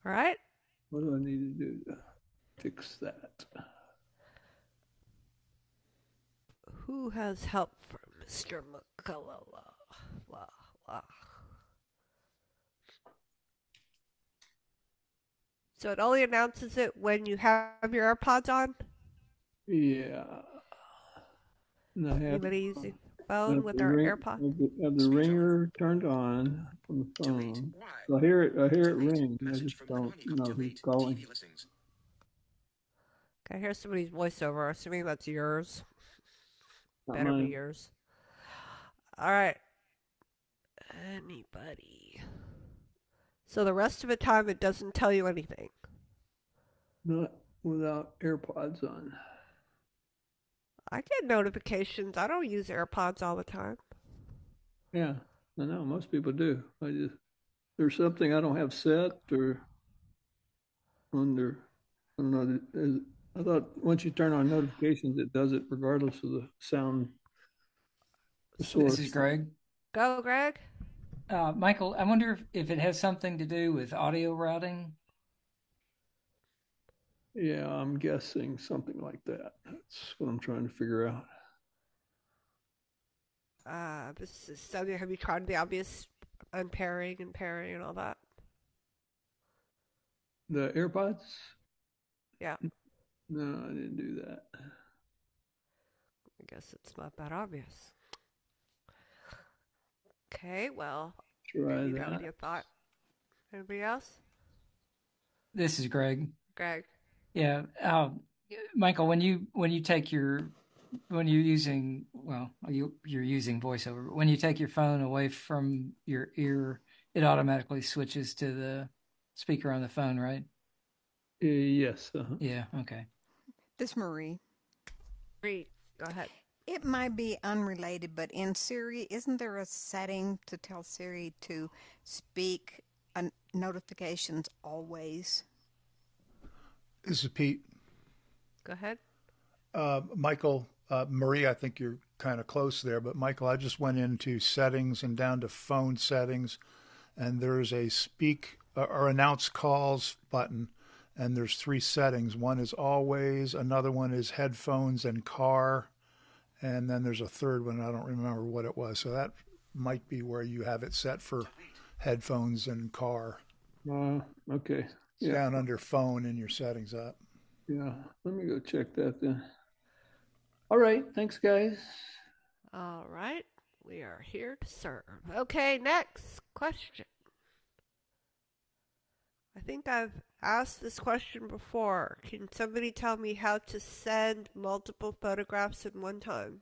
All right. What do I need to do to fix that? Who has help for Mr. McCullough? So it only announces it when you have your AirPods on? Yeah. And I have, anybody using phone with their AirPods? Have the ringer turned on from the phone. So I hear it ring. I just don't know who's calling. Okay, here's somebody's voiceover. Assuming that's yours. Not Better mine. be yours. All right. Anybody? So the rest of the time it doesn't tell you anything. Not without AirPods on. I get notifications. I don't use AirPods all the time. Yeah, I know most people do. There's something I don't have set or under. I don't know. I thought once you turn on notifications, it does it regardless of the sound source. This is Greg. Go, Greg. Michael, I wonder if it has something to do with audio routing. Yeah, I'm guessing something like that. That's what I'm trying to figure out. This is Sandhya. Have you tried the obvious unpairing and pairing and all that? The AirPods? Yeah. No, I didn't do that. I guess it's not that obvious. Okay, well, try maybe that. that would be a thought. Anybody else? This is Greg. Greg. Yeah, Michael, when you're using you're using voiceover. When you take your phone away from your ear, it automatically switches to the speaker on the phone, right? Yes. Yeah. Okay. This is Marie. Marie, go ahead. It might be unrelated, but in Siri, isn't there a setting to tell Siri to speak notifications always? This is Pete. Go ahead. Michael, Marie, I think you're kind of close there, but Michael, I just went into settings and down to phone settings, and there's a speak or announce calls button, and there's 3 settings. One is always, another one is headphones and car, and then there's a third one. I don't remember what it was. So that might be where you have it set for headphones and car. Okay. It's down under phone in your settings up. Yeah, let me go check that then. All right, thanks, guys. All right, we are here to serve. Okay, next question. I think I've asked this question before. Can somebody tell me how to send multiple photographs at one time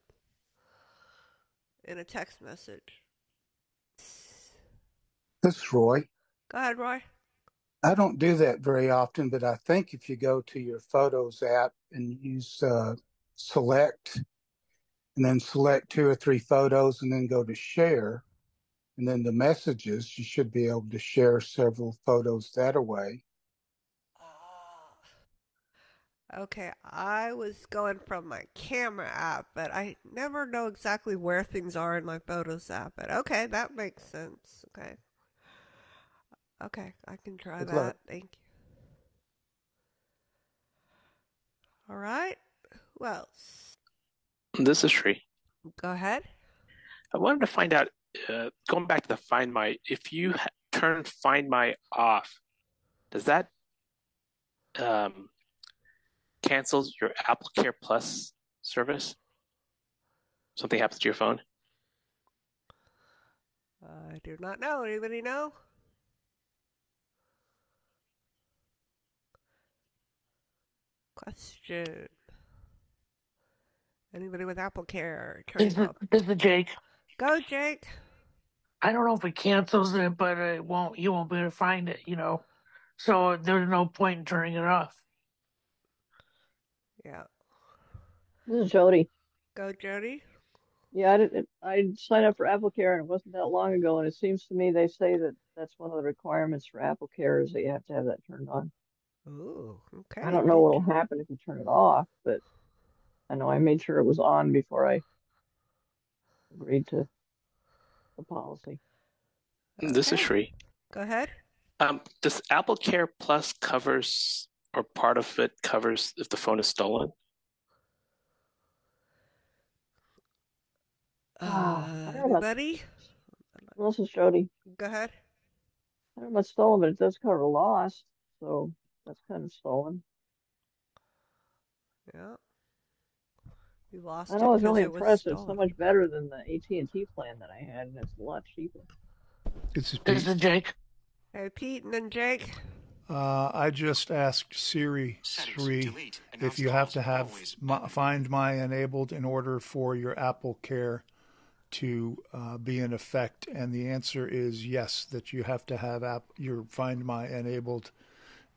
in a text message? This is Roy. Go ahead, Roy. I don't do that very often, but I think if you go to your Photos app and use Select, and then select 2 or 3 photos and then go to Share, And then the messages, you should be able to share several photos that way. Okay, I was going from my camera app, but I never know exactly where things are in my Photos app. But okay, that makes sense. Okay. Okay, I can try Good that. luck. Thank you. All right. Who else? This is Sri. Go ahead. I wanted to find out, going back to the Find My, if you turn Find My off, does that cancel your Apple Care Plus service? Something happens to your phone? I do not know. Anybody know? Question. Anybody with Apple Care? Turn This it is, off. this is Jake. Go, Jake. I don't know if it cancels it, but you won't be able to find it, So there's no point in turning it off. Yeah. This is Jody. Go, Jody. Yeah, I signed up for Apple Care, and it wasn't that long ago, and it seems to me they say that that's one of the requirements for Apple Care is that you have to have that turned on. Ooh, okay. I don't know what'll happen if you turn it off, but I know I made sure it was on before I agreed to the policy. Okay. This is Sri. Go ahead. Does Apple Care Plus covers, or part of it covers, if the phone is stolen? Anybody? Well, this is Jody. Go ahead. I don't know about stolen, but it does cover lost, so that's kind of stolen. Yeah. You lost I it know, I was because really it was impressed. It's so stolen. much better than the AT&T plan that I had, and it's a lot cheaper. This is This Pete. is Jake. Hey, Pete, and then Jake. I just asked Siri if you have to have Find My enabled in order for your Apple Care to be in effect, and the answer is yes, that you have to have your Find My enabled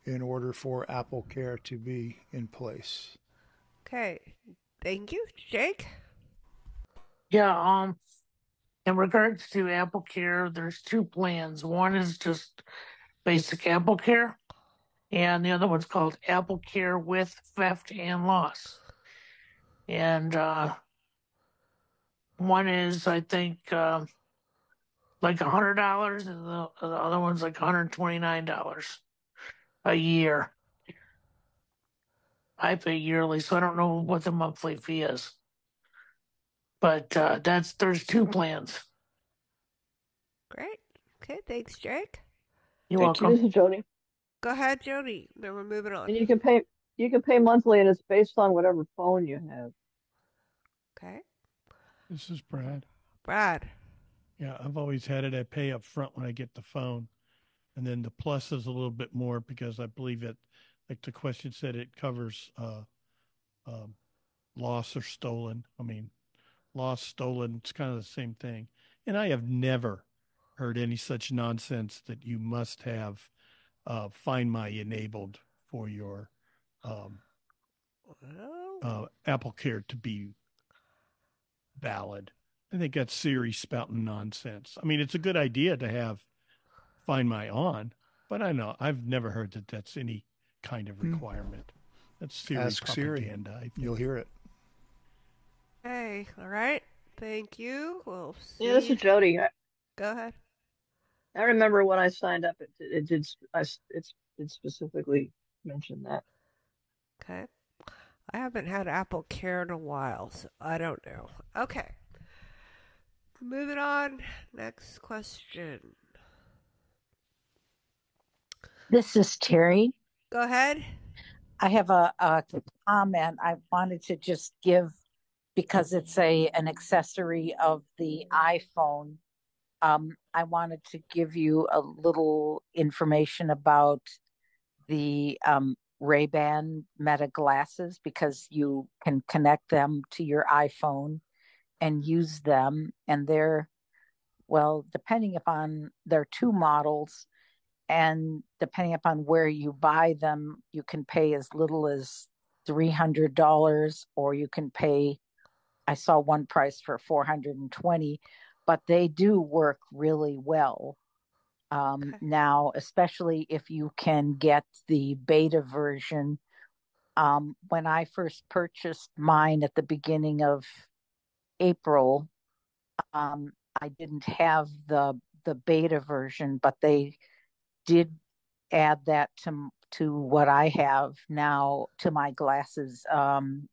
in order for Apple Care to be in place. Okay. Thank you, Jake. Yeah, in regards to Apple Care, there's two plans. One is just basic Apple Care, and the other one's called Apple Care with theft and loss. And one is, I think, like $100, and the other one's like $129 a year. I pay yearly, so I don't know what the monthly fee is. But there's two plans. Great. Okay, thanks, Jake. You're Thank welcome. This is Jody. Go ahead, Jody. Then we're moving on. And you can pay monthly, and it's based on whatever phone you have. Okay. This is Brad. Brad. Yeah, I've always had it. I pay up front when I get the phone. And then the plus is a little bit more because I believe it, like the question said, it covers loss or stolen. I mean, lost, stolen, it's kind of the same thing. And I have never heard any such nonsense that you must have Find My enabled for your Apple Care to be valid. I think that's Siri spouting nonsense. I mean, it's a good idea to have Find My on, but I know I've never heard that that's any kind of requirement. That's Siri Ask propaganda. Siri. I think. You'll hear it. Hey, all right. Thank you. We'll see. Yeah, this is Jody. Go ahead. I remember when I signed up, it did specifically mention that. Okay. I haven't had Apple Care in a while, so I don't know. Okay. Moving on. Next question. This is Terry. Go ahead. I have a comment I wanted to just give because it's an accessory of the iPhone. I wanted to give you a little information about the Ray-Ban Meta glasses because you can connect them to your iPhone and use them. And depending upon, there are two models. And depending upon where you buy them, you can pay as little as $300, or you can pay, I saw one price for $420. but they do work really well. Okay. Now, especially if you can get the beta version. When I first purchased mine at the beginning of April, I didn't have the beta version, but they did add that to what I have now to my glasses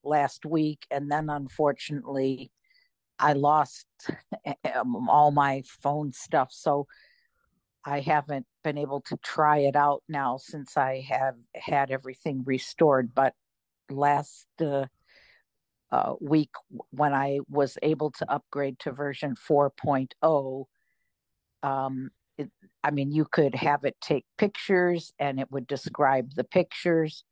last week, and then unfortunately I lost all my phone stuff, so I haven't been able to try it out now since I have had everything restored. But last week, when I was able to upgrade to version 4.0, um, it, I mean, you could have it take pictures and it would describe the pictures.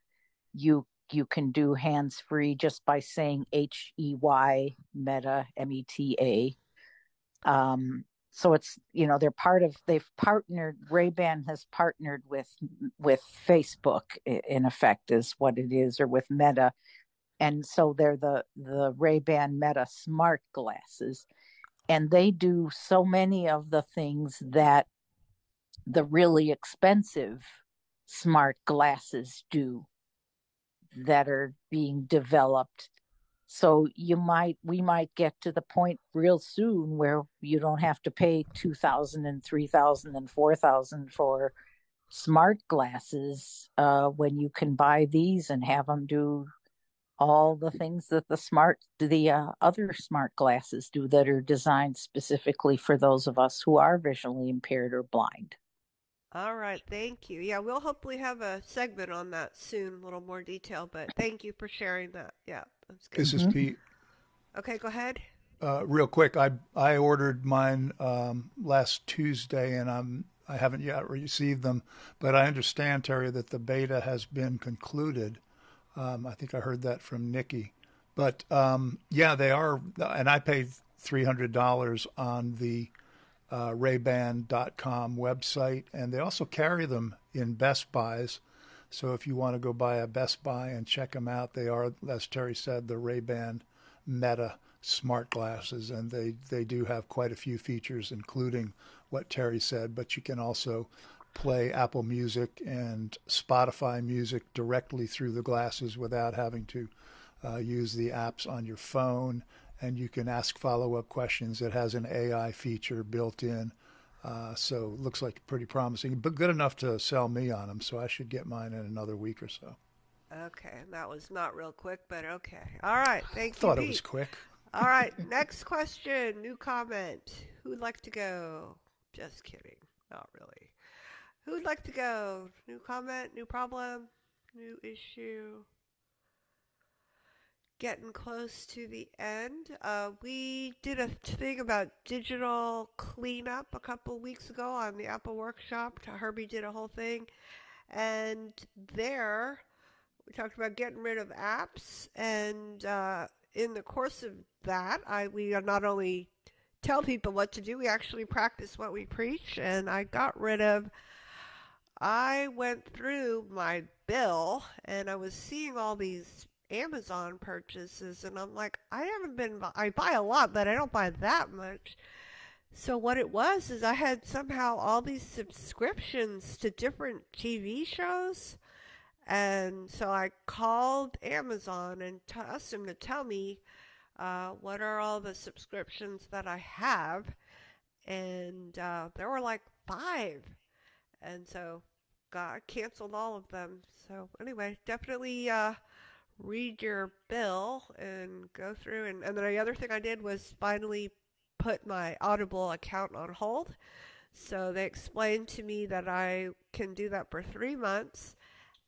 You can do hands free just by saying HEY Meta META. So it's, they've partnered. Ray-Ban has partnered with Facebook, in effect, is what it is, or with Meta, and so they're the Ray-Ban Meta smart glasses, and they do so many of the things that the really expensive smart glasses do that are being developed. So we might get to the point real soon where you don't have to pay 2,000 and 3,000 and 4,000 for smart glasses when you can buy these and have them do all the things that the other smart glasses do that are designed specifically for those of us who are visually impaired or blind. All right, thank you. Yeah, we'll hopefully have a segment on that soon, a little more detail, but thank you for sharing that. Yeah, that's good. This is Pete. Okay, go ahead. Real quick, I ordered mine last Tuesday, and I haven't yet received them, but I understand, Terry, that the beta has been concluded. I think I heard that from Nikki. But yeah, they are, and I paid $300 on the rayban.com website, and they also carry them in Best Buys. So if you want to go by a Best Buy and check them out, they are, as Terry said, the Ray-Ban Meta smart glasses, and they do have quite a few features, including what Terry said, but you can also play Apple Music and Spotify music directly through the glasses without having to use the apps on your phone. And you can ask follow-up questions. It has an AI feature built in. So it looks like pretty promising, but good enough to sell me on them. So I should get mine in another week or so. Okay, that was not real quick, but okay. All right, thank you, Thought Pete. it was quick. All right, next question, new comment. Who'd like to go? Just kidding, not really. Who'd like to go? New comment, new problem, new issue. Getting close to the end. We did a thing about digital cleanup a couple weeks ago on the Apple Workshop. Herbie did a whole thing. And there, we talked about getting rid of apps. And in the course of that, we not only tell people what to do, we actually practice what we preach. And I went through my bill and I was seeing all these Amazon purchases, and I'm like, I buy a lot, but I don't buy that much. So what it was is I had somehow all these subscriptions to different TV shows, and so I called Amazon and asked them to tell me what are all the subscriptions that I have, and there were like 5, and so I canceled all of them. So anyway, definitely read your bill and go through. And then the other thing I did was finally put my Audible account on hold. So they explained to me that I can do that for 3 months,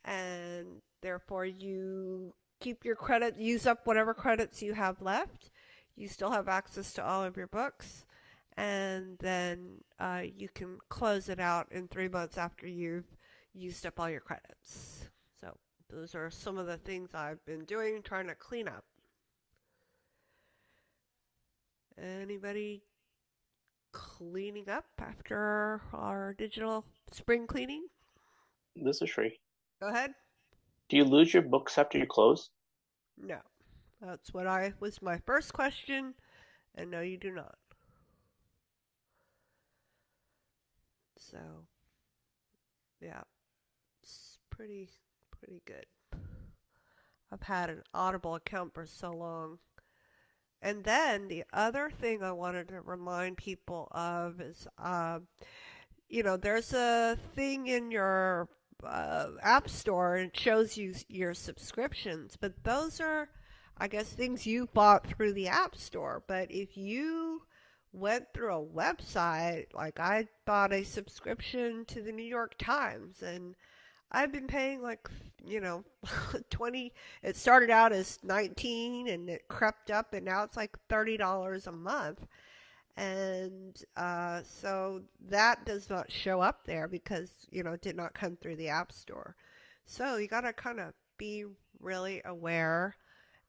and therefore you keep your credit, use up whatever credits you have left. You still have access to all of your books, and then you can close it out in 3 months after you've used up all your credits. So those are some of the things I've been doing, trying to clean up. Anybody cleaning up after our digital spring cleaning? This is Shree. Go ahead. Do you lose your books after you close? No. That's what was my first question, and no, you do not. So, yeah, it's pretty good. I've had an Audible account for so long. And then the other thing I wanted to remind people of is, there's a thing in your app store and it shows you your subscriptions, but those are, I guess, things you bought through the app store. But if you went through a website, like I bought a subscription to the New York Times, and I've been paying like, 20, it started out as 19 and it crept up and now it's like $30 a month. And so that does not show up there because, it did not come through the App Store. So you got to kind of be really aware.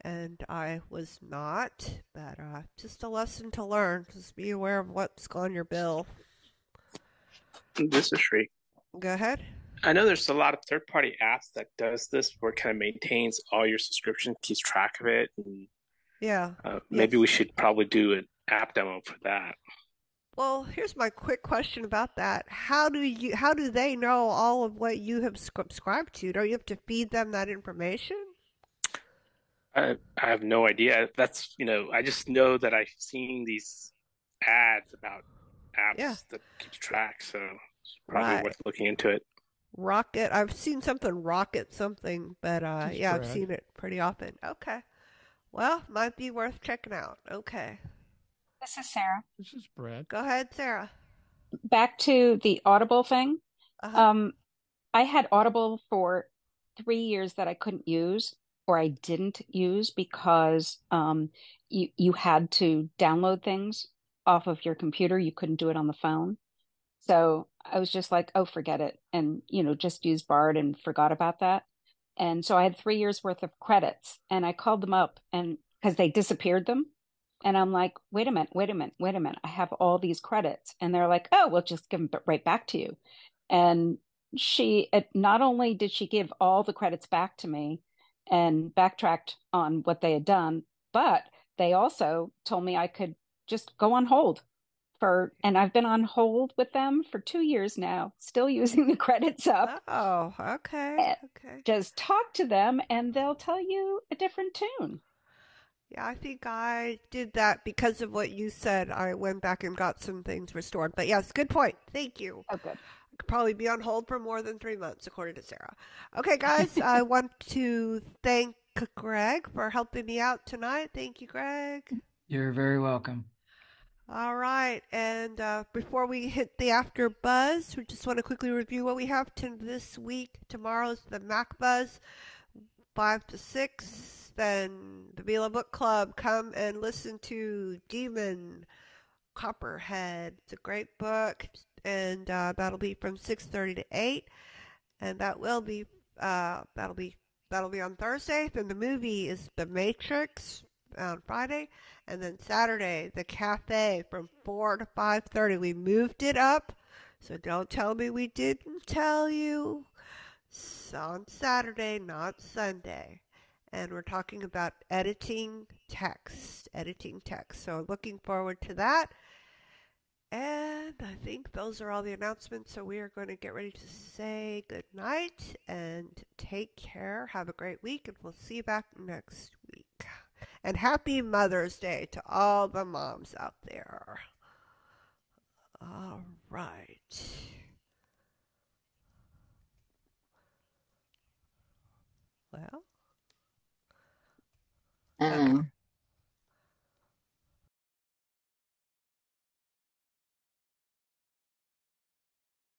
And I was not, but just a lesson to learn. Just be aware of what's on your bill. This is Shree. Go ahead. I know there's a lot of third-party apps that does this, where it kind of maintains all your subscription, keeps track of it. And, yeah. Maybe we should probably do an app demo for that. Well, here's my quick question about that. How do they know all of what you have subscribed to? Don't you have to feed them that information? I have no idea. That's, I just know that I've seen these ads about apps that keeps track, so it's probably worth looking into it. Rocket. I've seen Rocket something, but yeah, I've seen it pretty often. Okay. Well, might be worth checking out. Okay. This is Sarah. This is Brad. Go ahead, Sarah. Back to the Audible thing. I had Audible for 3 years that I couldn't use, or I didn't use because you had to download things off of your computer. You couldn't do it on the phone. So I was just like, oh, forget it. And, just use Bard and forgot about that. And so I had 3 years worth of credits and I called them up and because they disappeared them. And I'm like, wait a minute. I have all these credits. And they're like, oh, we'll just give them right back to you. And not only did she give all the credits back to me and backtracked on what they had done, but they also told me I could just go on hold and I've been on hold with them for 2 years now, still using the credits up. Oh, okay. Just talk to them and they'll tell you a different tune. Yeah, I think I did that because of what you said. I went back and got some things restored. But yes, good point. Thank you. Oh, good. I could probably be on hold for more than 3 months, according to Sarah. Okay, guys, I want to thank Greg for helping me out tonight. Thank you, Greg. You're very welcome. All right, and before we hit the after buzz, we just want to quickly review what we have this week. Tomorrow's the Mac Buzz, 5 to 6. Then the Vila Book Club. Come and listen to Demon Copperhead. It's a great book, and that'll be from 6:30 to 8, and that'll be on Thursday. Then the movie is The Matrix on Friday, and then Saturday the cafe from 4 to 5:30. We moved it up, so don't tell me we didn't tell you. It's on Saturday, not Sunday. And we're talking about editing text. So looking forward to that. And I think those are all the announcements. So we are going to get ready to say good night and take care. Have a great week, and we'll see you back next week. And happy Mother's Day to all the moms out there. All right. Well. Okay.